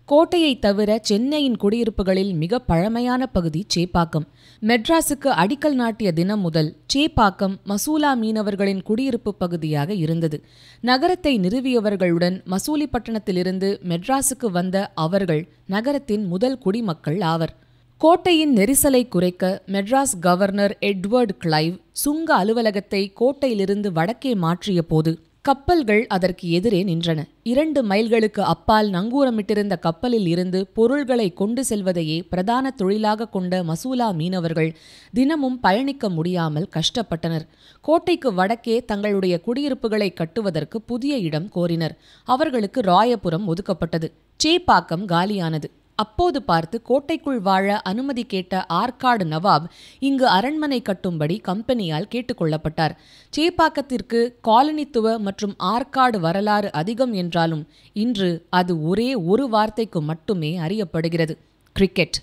கோட்டையை தவிர சென்னையின் குடியிருப்புகளில் மிக பழமையான பகுதி சேப்பாக்கம். மெட்ராஸுக்கு அடிக்கல் நாட்டிய தினம் முதல் சேப்பாக்கம் மசூலா மீனவர்களின் குடியிருப்பு பகுதியாக இருந்தது. நகரத்தை நிறுவியவர்களுடன் மசூலிப்பட்டினத்திலிருந்து மெட்ராஸுக்கு வந்த அவர்கள் நகரத்தின் முதல் குடிமக்கள் ஆவர். கோட்டையின் நெரிசலை குறைக்க மெட்ராஸ் கவர்னர் எட்வர்ட் கிளைவ் சுங்க அலுவலகத்தை கோட்டையிலிருந்து வடக்கே மாற்றிய போது கப்பல்கள் அதற்கு எதிரே நின்றன. 2 மைல்களுக்கு அப்பால் நங்கூரமிட்டிருந்த கப்பலில் இருந்து பொருள்களை கொண்டு செல்வதையே பிரதான தொழிலாக கொண்ட மசூலா மீனவர்கள் தினமும் பயணிக்க முடியாமல் கஷ்டப்பட்டனர். கோட்டைக்கு வடக்கே தங்களுடைய குடியிருப்புகளை கட்டுவதற்கு புதிய இடம் கோரினர். அவர்களுக்கு ராயபுரம் ஒதுக்கப்பட்டது. சேப்பாக்கம் காலியானது. அப்போது பார்த்து கோட்டைக்குள் வாழ அனுமதி கேட்ட ஆற்காடு நவாப் இங்கு அரண்மனை கட்டும்படி கம்பெனியால் கேட்டுக்கொள்ளப்பட்டார். சேப்பாக்கத்திற்கு காலனித்துவ மற்றும் ஆற்காடு வரலாறு அதிகம் என்றாலும் இன்று அது ஒரே ஒரு வார்த்தைக்கு மட்டுமே அறியப்படுகிறது: கிரிக்கெட்.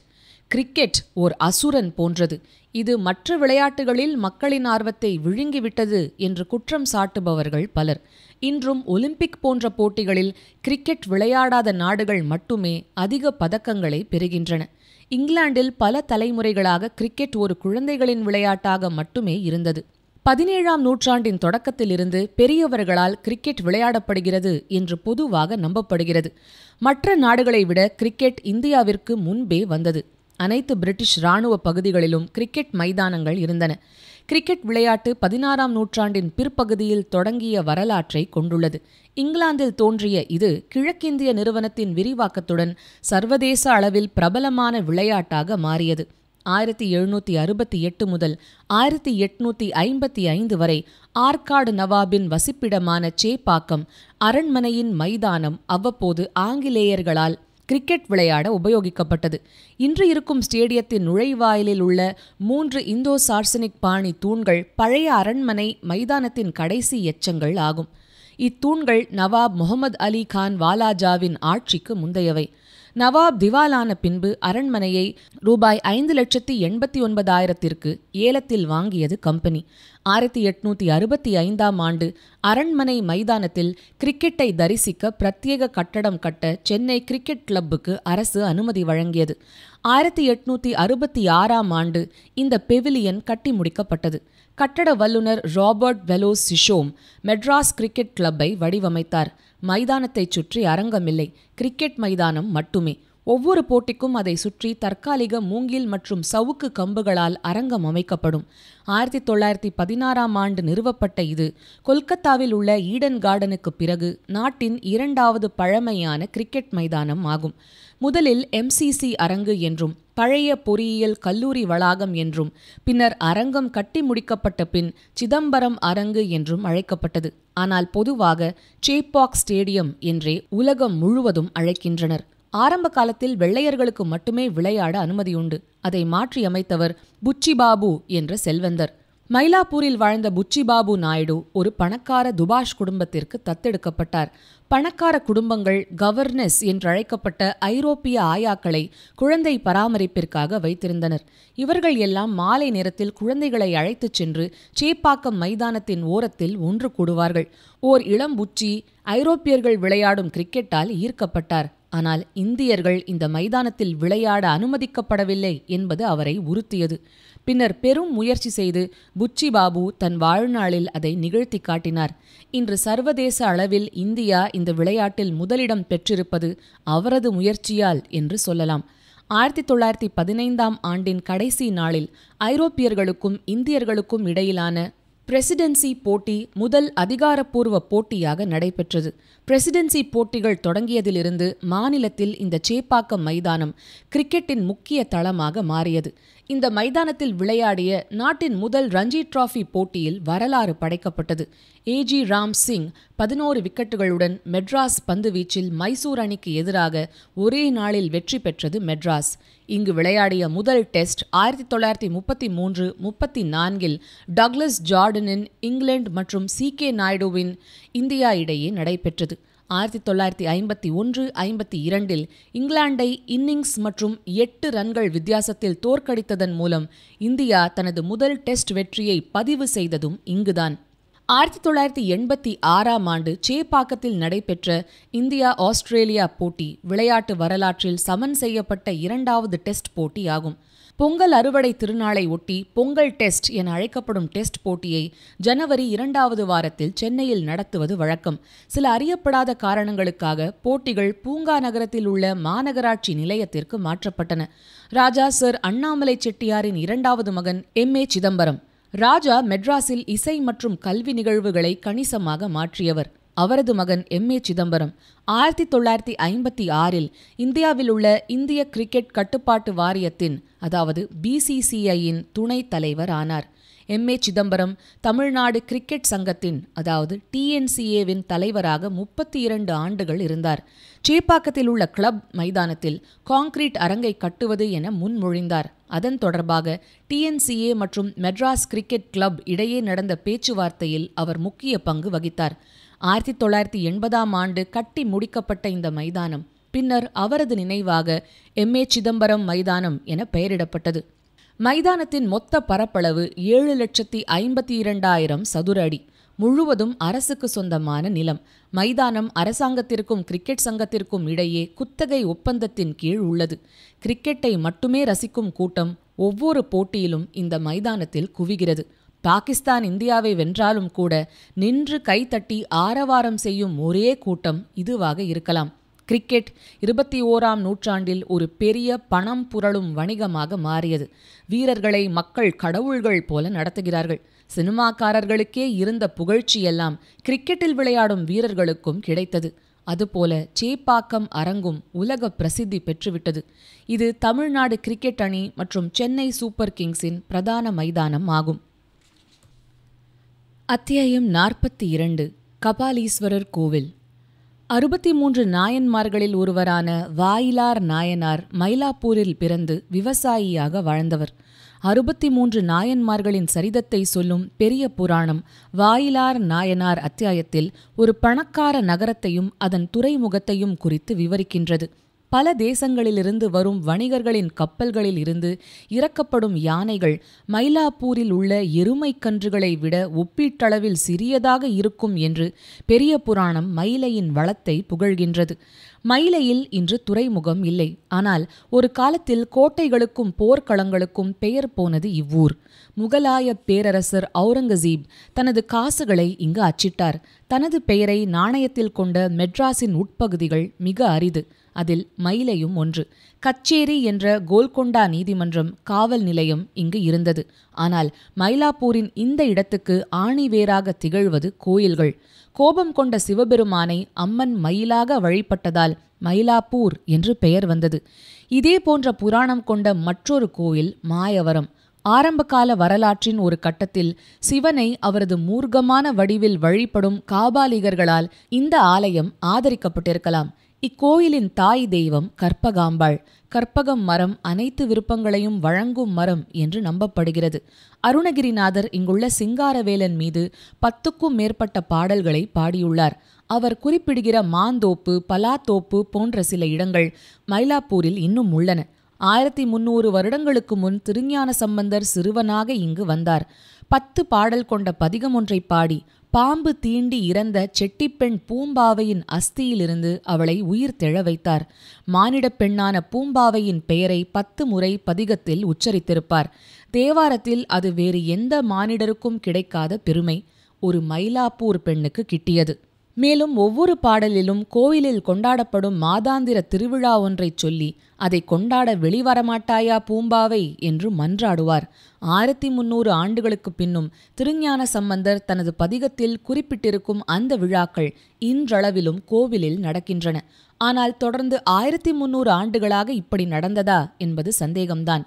கிரிக்கெட் ஓர் அசுரன் போன்றது. இது மற்ற விளையாட்டுகளில் மக்களின் ஆர்வத்தை விழுங்கிவிட்டது என்று குற்றம் சாட்டுபவர்கள் பலர். இன்றும் ஒலிம்பிக் போன்ற போட்டிகளில் கிரிக்கெட் விளையாடாத நாடுகள் மட்டுமே அதிக பதக்கங்களை பெறுகின்றன. இங்கிலாந்தில் பல தலைமுறைகளாக கிரிக்கெட் ஒரு குழந்தைகளின் விளையாட்டாக மட்டுமே இருந்தது. 17ஆம் நூற்றாண்டின் தொடக்கத்திலிருந்து பெரியவர்களால் கிரிக்கெட் விளையாடப்படுகிறது என்று பொதுவாக நம்பப்படுகிறது. மற்ற நாடுகளை விட கிரிக்கெட் இந்தியாவிற்கு முன்பே வந்தது. அனைத்து பிரிட்டிஷ் இராணுவ பகுதிகளிலும் கிரிக்கெட் மைதானங்கள் இருந்தன. கிரிக்கெட் விளையாட்டு 16ஆம் நூற்றாண்டின் பிற்பகுதியில் தொடங்கிய வரலாற்றை கொண்டுள்ளது. இங்கிலாந்தில் தோன்றிய இது கிழக்கிந்திய நிறுவனத்தின் விரிவாக்கத்துடன் சர்வதேச அளவில் பிரபலமான விளையாட்டாக மாறியது. 1768 முதல் 1855 வரை ஆற்காடு நவாபின் வசிப்பிடமான சேப்பாக்கம் அரண்மனையின் மைதானம் அவ்வப்போது ஆங்கிலேயர்களால் கிரிக்கெட் விளையாட உபயோகிக்கப்பட்டது. இன்று இருக்கும் ஸ்டேடியத்தின் நுழைவாயிலில் உள்ள 3 இந்தோ சார்சனிக் பாணி தூண்கள் பழைய அரண்மனை மைதானத்தின் கடைசி எச்சங்கள் ஆகும். இத்தூண்கள் நவாப் முகமது அலி கான் வாலாஜாவின் ஆட்சிக்கு முந்தையவை. நவாப் திவாலான பின்பு அரண்மனையை ரூபாய் 5,89,000 ஏலத்தில் வாங்கியது கம்பெனி. 1865ஆம் ஆண்டு அரண்மனை மைதானத்தில் கிரிக்கெட்டை தரிசிக்க பிரத்யேக கட்டடம் கட்ட சென்னை கிரிக்கெட் கிளப்புக்கு அரசு அனுமதி வழங்கியது. 1866ஆம் ஆண்டு இந்த பெவிலியன் கட்டி முடிக்கப்பட்டது. கட்டட வல்லுநர் ராபர்ட் வெலோஸ் சிஷோம் மெட்ராஸ் கிரிக்கெட் கிளப்பை வடிவமைத்தார். மைதானத்தைச் சுற்றி அரங்கமில்லை, கிரிக்கெட் மைதானம் மட்டுமே. ஒவ்வொரு போட்டிக்கும் அதை சுற்றி தற்காலிக மூங்கில் மற்றும் சவுக்கு கம்புகளால் அரங்கம் அமைக்கப்படும். 1916ஆம் ஆண்டு நிறுவப்பட்ட இது கொல்கத்தாவில் உள்ள ஈடன் கார்டனுக்கு பிறகு நாட்டின் 2வது பழமையான கிரிக்கெட் மைதானம் ஆகும். முதலில் MCC அரங்கு என்றும் பழைய பொறியியல் கல்லூரி வளாகம் என்றும் பின்னர் அரங்கம் கட்டி முடிக்கப்பட்ட பின் சிதம்பரம் அரங்கு என்றும் அழைக்கப்பட்டது. ஆனால் பொதுவாக சேப்பாக் ஸ்டேடியம் என்றே உலகம் முழுவதும் அழைக்கின்றனர். ஆரம்ப காலத்தில் வெள்ளையர்களுக்கு மட்டுமே விளையாட அனுமதியுண்டு. அதை மாற்றியமைத்தவர் புச்சிபாபு என்ற செல்வந்தர். மயிலாப்பூரில் வாழ்ந்த புச்சிபாபு நாயுடு ஒரு பணக்கார துபாஷ் குடும்பத்திற்கு தத்தெடுக்கப்பட்டார். பணக்கார குடும்பங்கள் கவர்னஸ் என்றழைக்கப்பட்ட ஐரோப்பிய ஆயாக்களை குழந்தை பராமரிப்பிற்காக வைத்திருந்தனர். இவர்கள் எல்லாம் மாலை நேரத்தில் குழந்தைகளை அழைத்துச் சென்று சேப்பாக்கம் மைதானத்தின் ஓரத்தில் ஒன்று கூடுவார்கள். ஓர் இளம் புச்சி ஐரோப்பியர்கள் விளையாடும் கிரிக்கெட்டால் ஈர்க்கப்பட்டார். ஆனால் இந்தியர்கள் இந்த மைதானத்தில் விளையாட அனுமதிக்கப்படவில்லை என்பது அவரை உறுத்தியது. பின்னர் பெரும் முயற்சி செய்து புச்சிபாபு தன் வாழ்நாளில் அதை நிகழ்த்தி காட்டினார். இன்று சர்வதேச அளவில் இந்தியா இந்த விளையாட்டில் முதலிடம் பெற்றிருப்பது அவரது முயற்சியால் என்று சொல்லலாம். 1915ஆம் ஆண்டின் கடைசி நாளில் ஐரோப்பியர்களுக்கும் இந்தியர்களுக்கும் இடையிலான பிரசிடென்சி போட்டி முதல் அதிகாரப்பூர்வ போட்டியாக நடைபெற்றது. பிரசிடென்சி போட்டிகள் தொடங்கியதிலிருந்து மாநிலத்தில் இந்த சேப்பாக்கம் மைதானம் கிரிக்கெட்டின் முக்கிய தளமாக மாறியது. இந்த மைதானத்தில் விளையாடிய நாட்டின் முதல் ரஞ்சி டிராபி போட்டியில் வரலாறு படைக்கப்பட்டது. ஏஜி ராம் சிங் 11 விக்கெட்டுகளுடன் மெட்ராஸ் பந்துவீச்சில் மைசூர் அணிக்கு எதிராக ஒரே நாளில் வெற்றி பெற்றது மெட்ராஸ். இங்கு விளையாடிய முதல் டெஸ்ட் 1933-34 டக்ளஸ் ஜார்டனின் இங்கிலாந்து மற்றும் CK நாயுடுவின் இந்தியா இடையே நடைபெற்றது. 1951-52 இங்கிலாந்தை இன்னிங்ஸ் மற்றும் 8 ரன்கள் வித்தியாசத்தில் தோற்கடித்ததன் மூலம் இந்தியா தனது முதல் டெஸ்ட் வெற்றியை பதிவு செய்ததும் இங்குதான். 1986 சேப்பாக்கத்தில் நடைபெற்ற இந்தியா ஆஸ்திரேலியா போட்டி விளையாட்டு வரலாற்றில் சமன் செய்யப்பட்ட 2வது டெஸ்ட் போட்டியாகும். பொங்கல் அறுவடை திருநாளை ஒட்டி பொங்கல் டெஸ்ட் என அழைக்கப்படும் டெஸ்ட் போட்டியை ஜனவரி 2வது வாரத்தில் சென்னையில் நடத்துவது வழக்கம். சில அறியப்படாத காரணங்களுக்காக போட்டிகள் பூங்கா நகரத்தில் உள்ள மாநகராட்சி நிலையத்திற்கு மாற்றப்பட்டன. ராஜா சர் அண்ணாமலை செட்டியாரின் 2வது மகன் M.A. சிதம்பரம். ராஜா மெட்ராஸில் இசை மற்றும் கல்வி நிகழ்வுகளை கணிசமாக மாற்றியவர். அவரது மகன் M.A. சிதம்பரம் 1956 இந்தியாவில் உள்ள இந்திய கிரிக்கெட் கட்டுப்பாட்டு வாரியத்தின் அதாவது BCCIயின் துணைத் தலைவர் ஆனார். M.A. சிதம்பரம் தமிழ்நாடு கிரிக்கெட் சங்கத்தின் அதாவது TNCAவின் தலைவராக 32 ஆண்டுகள் இருந்தார். சேப்பாக்கத்தில் உள்ள கிளப் மைதானத்தில் கான்கிரீட் அரங்கை கட்டுவது என முன்மொழிந்தார். அதன் தொடர்பாக TNCA மற்றும் மெட்ராஸ் கிரிக்கெட் கிளப் இடையே நடந்த பேச்சுவார்த்தையில் அவர் முக்கிய பங்கு வகித்தார். 1980 கட்டி முடிக்கப்பட்ட இந்த மைதானம் பின்னர் அவரது நினைவாக M.A. சிதம்பரம் மைதானம் என பெயரிடப்பட்டது. மைதானத்தின் மொத்த பரப்பளவு 7,52,000 சதுர அடி. முழுவதும் அரசுக்கு சொந்தமான நிலம். மைதானம் அரசாங்கத்திற்கும் கிரிக்கெட் சங்கத்திற்கும் இடையே குத்தகை ஒப்பந்தத்தின் கீழ் உள்ளது. கிரிக்கெட்டை மட்டுமே ரசிக்கும் கூட்டம் ஒவ்வொரு போட்டியிலும் இந்த மைதானத்தில் குவிகிறது. பாகிஸ்தான் இந்தியாவை வென்றாலும் கூட நின்று கைத்தட்டி ஆரவாரம் செய்யும் ஒரே கூட்டம் இதுவாக இருக்கலாம். கிரிக்கெட் 21ஆம் நூற்றாண்டில் ஒரு பெரிய பணம் புரளும் வணிகமாக மாறியது. வீரர்களை மக்கள் கடவுள்கள் போல நடத்துகிறார்கள். சினிமாக்காரர்களுக்கே இருந்த புகழ்ச்சியெல்லாம் கிரிக்கெட்டில் விளையாடும் வீரர்களுக்கும் கிடைத்தது. அதுபோல சேப்பாக்கம் அரங்கும் உலக பிரசித்தி பெற்றுவிட்டது. இது தமிழ்நாடு கிரிக்கெட் அணி மற்றும் சென்னை சூப்பர் கிங்ஸின் பிரதான மைதானம் ஆகும். அத்தியாயம் 42 கபாலீஸ்வரர் கோவில். 63 நாயன்மார்களில் ஒருவரான வாயிலார் நாயனார் மயிலாப்பூரில் பிறந்து விவசாயியாக வாழ்ந்தவர். 63 நாயன்மார்களின் சரிதத்தை சொல்லும் பெரிய புராணம் வாயிலார் நாயனார் அத்தியாயத்தில் ஒரு பணக்கார நகரத்தையும் அதன் துறைமுகத்தையும் குறித்து விவரிக்கின்றது. பல தேசங்களிலிருந்து வரும் வணிகர்களின் கப்பல்களில் இருந்து இறக்கப்படும் யானைகள் மயிலாப்பூரில் உள்ள எருமைக் கன்றுகளை விட ஒப்பீட்டளவில் சிறியதாக இருக்கும் என்று பெரிய புராணம் மயிலையின் வளத்தை புகழ்கின்றது. மயிலையில் இன்று துறைமுகம் இல்லை. ஆனால் ஒரு காலத்தில் கோட்டைகளுக்கும் போர்க்களங்களுக்கும் பெயர் போனது இவ்வூர். முகலாய பேரரசர் அவுரங்கசீப் தனது காசுகளை இங்கு அச்சிட்டார். தனது பெயரை நாணயத்தில் கொண்ட மெட்ராஸின் உட்பகுதிகள் மிக அரிது. அதில் மயிலையும் ஒன்று. கச்சேரி என்ற கோல்கொண்டா நீதிமன்றம் காவல் நிலையம் இங்கு இருந்தது. ஆனால் மயிலாப்பூரின் இந்த இடத்துக்கு ஆணிவேராக திகழ்வது கோயில்கள். கோபம் கொண்ட சிவபெருமானை அம்மன் மயிலாக வழிபட்டதால் மயிலாப்பூர் என்று பெயர் வந்தது. இதே போன்ற புராணம் கொண்ட மற்றொரு கோயில் மாயவரம். ஆரம்பகால வரலாற்றின் ஒரு கட்டத்தில் சிவனை அவரது மூர்க்கமான வடிவில் வழிபடும் காபாலிகர்களால் இந்த ஆலயம் ஆதரிக்கப்பட்டிருக்கலாம். இக்கோயிலின் தாய் தெய்வம் கற்பகாம்பாள். கற்பகம் மரம் அனைத்து விருப்பங்களையும் வழங்கும் மரம் என்று நம்பப்படுகிறது. அருணகிரிநாதர் இங்குள்ள சிங்காரவேலன் மீது 10க்கும் மேற்பட்ட பாடல்களை பாடியுள்ளார். அவர் குறிப்பிடுகிற மாந்தோப்பு, பலாத்தோப்பு போன்ற சில இடங்கள் மயிலாப்பூரில் இன்னும் உள்ளன. 1300 வருடங்களுக்கு முன் திருஞான சம்பந்தர் சிறுவனாக இங்கு வந்தார். 10 பாடல் கொண்ட பதிகம் ஒன்றை பாடி பாம்பு தீண்டி இறந்த செட்டிப்பெண் பூம்பாவையின் அஸ்தியிலிருந்து அவளை உயிர் தெழ வைத்தார். மானிடப் பெண்ணான பூம்பாவையின் பெயரை 10 முறை பதிகத்தில் உச்சரித்திருப்பார். தேவாரத்தில் அது வேறு எந்த மானிடருக்கும் கிடைக்காத பெருமை ஒரு மயிலாப்பூர் பெண்ணுக்கு கிட்டியது. மேலும் ஒவ்வொரு பாடலிலும் கோயிலில் கொண்டாடப்படும் மாதாந்திர திருவிழா ஒன்றைச் சொல்லி அதை கொண்டாட வெளிவரமாட்டாயா பூம்பாவை என்று மன்றாடுவார். 1300 ஆண்டுகளுக்குப் பின்னும் திருஞான சம்பந்தர் தனது பதிகத்தில் குறிப்பிட்டிருக்கும் அந்த விழாக்கள் இன்றளவிலும் கோவிலில் நடக்கின்றன. ஆனால் தொடர்ந்து 1300 ஆண்டுகளாக இப்படி நடந்ததா என்பது சந்தேகம்தான்.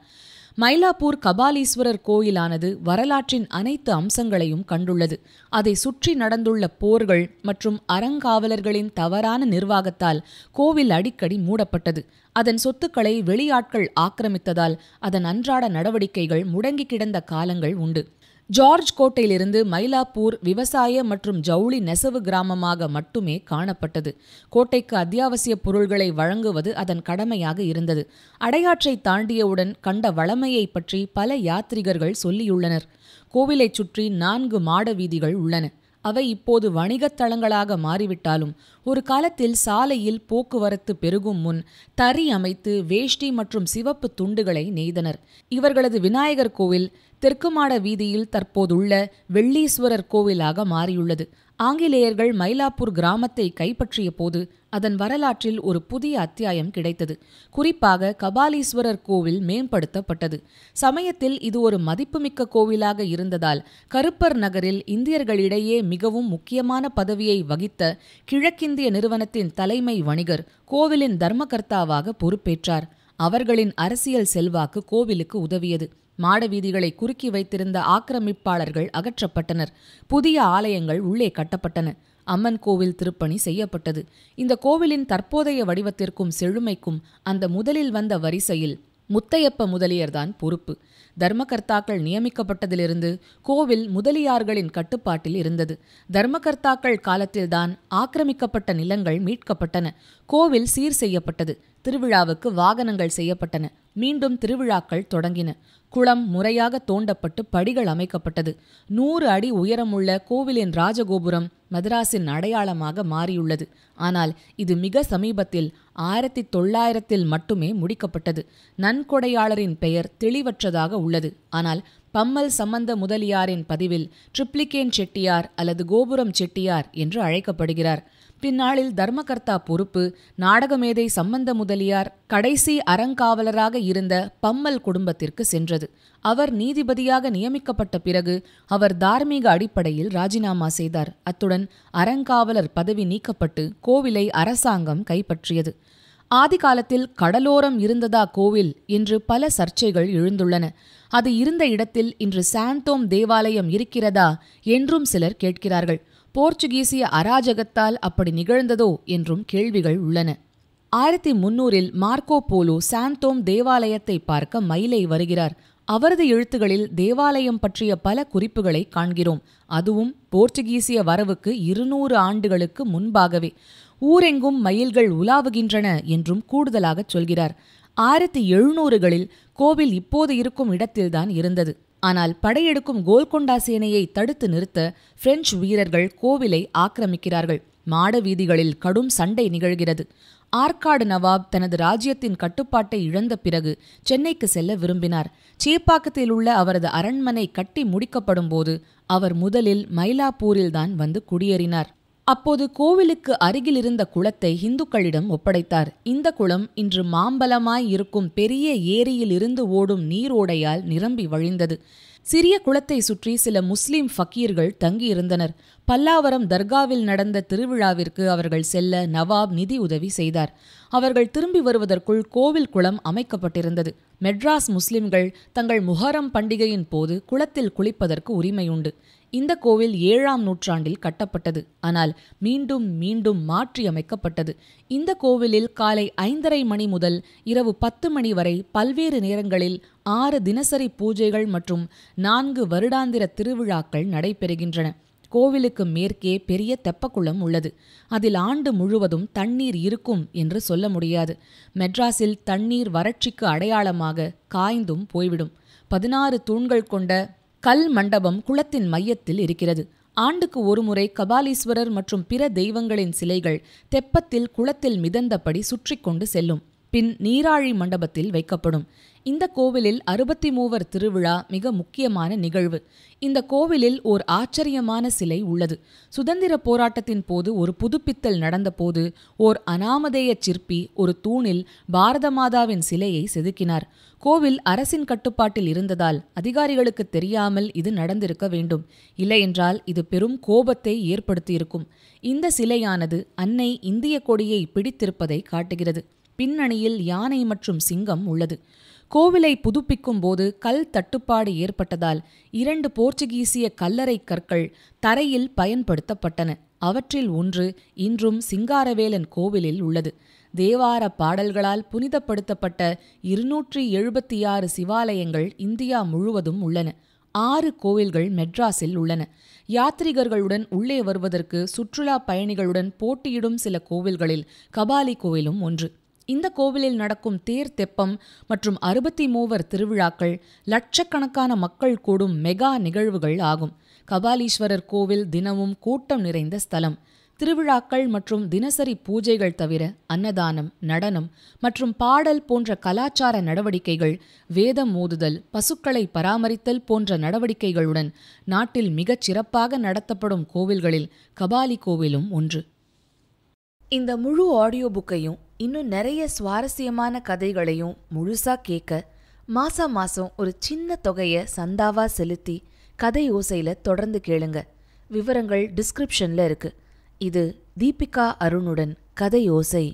மயிலாப்பூர் கபாலீஸ்வரர் கோயிலானது வரலாற்றின் அனைத்து அம்சங்களையும் கண்டுள்ளது. அதை சுற்றி நடந்துள்ள போர்கள் மற்றும் அறங்காவலர்களின் தவறான நிர்வாகத்தால் கோவில் அடிக்கடி மூடப்பட்டது. அதன் சொத்துக்களை வெளியாட்கள் ஆக்கிரமித்ததால் அதன் அன்றாட நடவடிக்கைகள் முடங்கி கிடந்த காலங்கள் உண்டு. ஜார்ஜ் கோட்டையிலிருந்து மயிலாப்பூர் விவசாய மற்றும் ஜவுளி நெசவு கிராமமாக மட்டுமே காணப்பட்டது. கோட்டைக்கு அத்தியாவசிய பொருள்களை வழங்குவது அதன் கடமையாக இருந்தது. அடையாற்றை தாண்டியவுடன் கண்ட வளமையை பற்றி பல யாத்ரிகர்கள் சொல்லியுள்ளனர். கோவிலைச் சுற்றி 4 மாட வீதிகள் உள்ளன. அவை இப்போது வணிகத் தளங்களாக மாறிவிட்டாலும் ஒரு காலத்தில் சாலையில் போக்குவரத்து பெருகும் முன் தறி அமைத்து வேஷ்டி மற்றும் சிவப்பு துண்டுகளை நெய்தனர். இவர்களது விநாயகர் கோவில் தெற்கு மாட வீதியில் தற்போதுள்ள வெள்ளீஸ்வரர் கோவிலாக மாறியுள்ளது. ஆங்கிலேயர்கள் மயிலாப்பூர் கிராமத்தை கைப்பற்றிய போது அதன் வரலாற்றில் ஒரு புதிய அத்தியாயம் கிடைத்தது. குறிப்பாக கபாலீஸ்வரர் கோவில் மேம்படுத்தப்பட்டது. சமயத்தில் இது ஒரு மதிப்புமிக்க கோவிலாக இருந்ததால் கருப்பர் நகரில் இந்தியர்களிடையே மிகவும் முக்கியமான பதவியை வகித்த கிழக்கிந்திய நிறுவனத்தின் தலைமை வணிகர் கோவிலின் தர்மகர்த்தாவாக பொறுப்பேற்றார். அவர்களின் அரசியல் செல்வாக்கு கோவிலுக்கு உதவியது. மாடவீதிகளை குறுக்கி வைத்திருந்த ஆக்கிரமிப்பாளர்கள் அகற்றப்பட்டனர். புதிய ஆலயங்கள் உள்ளே கட்டப்பட்டன. அம்மன் கோவில் திருப்பணி செய்யப்பட்டது. இந்த கோவிலின் தற்போதைய வடிவத்திற்கும் செழுமைக்கும் அந்த முதலில் வந்த வரிசையில் முத்தையப்ப முதலியர்தான் பொறுப்பு. தர்மகர்த்தாக்கள் நியமிக்கப்பட்டதிலிருந்து கோவில் முதலியார்களின் கட்டுப்பாட்டில் இருந்தது. தர்மகர்த்தாக்கள் காலத்தில்தான் ஆக்கிரமிக்கப்பட்ட நிலங்கள் மீட்கப்பட்டன. கோவில் சீர் செய்யப்பட்டது. திருவிழாவுக்கு வாகனங்கள் செய்யப்பட்டன. மீண்டும் திருவிழாக்கள் தொடங்கின. குளம் முறையாக தோண்டப்பட்டு படிகள் அமைக்கப்பட்டது. 100 அடி உயரமுள்ள கோவிலின் ராஜகோபுரம் மதராஸின் அடையாளமாக மாறியுள்ளது. ஆனால் இது மிக சமீபத்தில் 1900 மட்டுமே முடிக்கப்பட்டது. நன்கொடையாளரின் பெயர் தெளிவற்றதாக உள்ளது. ஆனால் பம்மல் சம்பந்த முதலியாரின் பதிவில் ட்ரிப்ளிகேன் செட்டியார் அல்லது கோபுரம் செட்டியார் என்று அழைக்கப்படுகிறார். பின்னாளில் தர்மகர்த்தா பொறுப்பு நாடகமேதை சம்பந்த முதலியார் கடைசி அறங்காவலராக இருந்த பம்மல் குடும்பத்திற்கு சென்றது. அவர் நீதிபதியாக நியமிக்கப்பட்ட பிறகு அவர் தார்மீக அடிப்படையில் ராஜினாமா செய்தார். அத்துடன் அறங்காவலர் பதவி நீக்கப்பட்டு கோவிலை அரசாங்கம் கைப்பற்றியது. ஆதி காலத்தில் கடலோரம் இருந்ததா கோவில் என்று பல சர்ச்சைகள் எழுந்துள்ளன. அது இருந்த இடத்தில் இன்று சாந்தோம் தேவாலயம் இருக்கிறதா என்றும் சிலர் கேட்கிறார்கள். போர்ச்சுகீசிய அராஜகத்தால் அப்படி நிகழ்ந்ததோ என்றும் கேள்விகள் உள்ளன. 1300 மார்க்கோ போலோ சாந்தோம் தேவாலயத்தை பார்க்க மயிலை வருகிறார். அவரது எழுத்துகளில் தேவாலயம் பற்றிய பல குறிப்புகளை காண்கிறோம். அதுவும் போர்ச்சுகீசிய வரவுக்கு 200 ஆண்டுகளுக்கு முன்பாகவே. ஊரெங்கும் மயில்கள் உலாவுகின்றன என்றும் கூடுதலாகச் சொல்கிறார். 1700களில் கோவில் இப்போது இருக்கும் இடத்தில்தான் இருந்தது. ஆனால் படையெடுக்கும் கோல்கொண்டா சேனையை தடுத்து நிறுத்த பிரெஞ்சு வீரர்கள் கோவிலை ஆக்கிரமிக்கிறார்கள். மாட வீதிகளில் கடும் சண்டை நிகழ்கிறது. ஆற்காடு நவாப் தனது ராஜ்யத்தின் கட்டுப்பாட்டை இழந்த பிறகு சென்னைக்கு செல்ல விரும்பினார். சேப்பாக்கத்தில் உள்ள அவரது அரண்மனை கட்டி முடிக்கப்படும் போது அவர் முதலில் மயிலாப்பூரில்தான் வந்து குடியேறினார். அப்போது கோவிலுக்கு அருகில் இருந்த குளத்தை இந்துக்களிடம் ஒப்படைத்தார். இந்த குளம் இன்று மாம்பலமாய் இருக்கும் பெரிய ஏரியிலிருந்து ஓடும் நீரோடையால் நிரம்பி வழிந்தது. சிறிய குளத்தை சுற்றி சில முஸ்லிம் ஃபக்கீர்கள் தங்கியிருந்தனர். பல்லாவரம் தர்காவில் நடந்த திருவிழாவிற்கு அவர்கள் செல்ல நவாப் நிதி உதவி செய்தார். அவர்கள் திரும்பி வருவதற்குள் கோவில் குளம் அமைக்கப்பட்டிருந்தது. மெட்ராஸ் முஸ்லிம்கள் தங்கள் முஹரம் பண்டிகையின் போது குளத்தில் குளிப்பதற்கு உரிமையுண்டு. இந்த கோவில் 7ஆம் நூற்றாண்டில் கட்டப்பட்டது. ஆனால் மீண்டும் மீண்டும் மாற்றியமைக்கப்பட்டது. இந்த கோவிலில் காலை 5:30 மணி முதல் இரவு 10 மணி வரை பல்வேறு நேரங்களில் 6 தினசரி பூஜைகள் மற்றும் 4 வருடாந்திர திருவிழாக்கள் நடைபெறுகின்றன. கோவிலுக்கு மேற்கே பெரிய தெப்பக்குளம் உள்ளது. அதில் ஆண்டு முழுவதும் தண்ணீர் இருக்கும் என்று சொல்ல முடியாது. மெட்ராஸில் தண்ணீர் வறட்சிக்கு அடையாளமாக காய்ந்தும் போய்விடும். 16 தூண்கள் கொண்ட கல் மண்டபம் குளத்தின் மையத்தில் இருக்கிறது. ஆண்டுக்கு ஒருமுறை கபாலீஸ்வரர் மற்றும் பிற தெய்வங்களின் சிலைகள் தெப்பத்தில் குளத்தில் மிதந்தபடி சுற்றி கொண்டு செல்லும். பின் நீராழி மண்டபத்தில் வைக்கப்படும். இந்த கோவிலில் 63 திருவிழா மிக முக்கியமான நிகழ்வு. இந்த கோவிலில் ஓர் ஆச்சரியமான சிலை உள்ளது. சுதந்திர போராட்டத்தின் போது ஒரு புதுப்பித்தல் நடந்தபோது ஓர் அனாமதேய சிற்பி ஒரு தூணில் பாரத மாதாவின் சிலையை செதுக்கினார். கோவில் அரசின் கட்டுப்பாட்டில் இருந்ததால் அதிகாரிகளுக்கு தெரியாமல் இது நடந்திருக்க வேண்டும். இல்லையென்றால் இது பெரும் கோபத்தை ஏற்படுத்தியிருக்கும். இந்த சிலையானது அன்னை இந்திய கொடியை பிடித்திருப்பதை காட்டுகிறது. பின்னணியில் யானை மற்றும் சிங்கம் உள்ளது. கோவிலை புதுப்பிக்கும் போது கல் தட்டுப்பாடு ஏற்பட்டதால் 2 போர்ச்சுகீசிய கல்லறை கற்கள் தரையில் பயன்படுத்தப்பட்டன. அவற்றில் ஒன்று இன்றும் சிங்காரவேலன் கோவிலில் உள்ளது. தேவார பாடல்களால் புனிதப்படுத்தப்பட்ட 276 சிவாலயங்கள் இந்தியா முழுவதும் உள்ளன. 6 கோவில்கள் மெட்ராஸில் உள்ளன. யாத்ரீகர்களுடன் உள்ளே வருவதற்கு சுற்றுலா பயணிகளுடன் போட்டியிடும் சில கோவில்களில் கபாலி கோவிலும் ஒன்று. இந்த கோவிலில் நடக்கும் தேர் தெப்பம் மற்றும் 63 திருவிழாக்கள் லட்சக்கணக்கான மக்கள் கூடும் மெகா நிகழ்வுகள் ஆகும். கபாலீஸ்வரர் கோவில் தினமும் கூட்டம் நிறைந்த ஸ்தலம். திருவிழாக்கள் மற்றும் தினசரி பூஜைகள் தவிர அன்னதானம், நடனம் மற்றும் பாடல் போன்ற கலாச்சார நடவடிக்கைகள், வேதம் ஓதுதல், பசுக்களை பராமரித்தல் போன்ற நடவடிக்கைகளுடன் நாட்டில் மிகச் சிறப்பாக நடத்தப்படும் கோவில்களில் கபாலி கோவிலும் ஒன்று. இந்த முழு ஆடியோ புக்கையும் இன்னும் நிறைய சுவாரஸ்யமான கதைகளையும் முழுசா கேட்க மாசம் ஒரு சின்ன தொகையை சந்தாவா செலுத்தி கதை ஓசையில தொடர்ந்து கேளுங்க. விவரங்கள் டிஸ்கிரிப்ஷன்ல இருக்கு. இது தீபிகா அருணுடன் கதை ஓசை.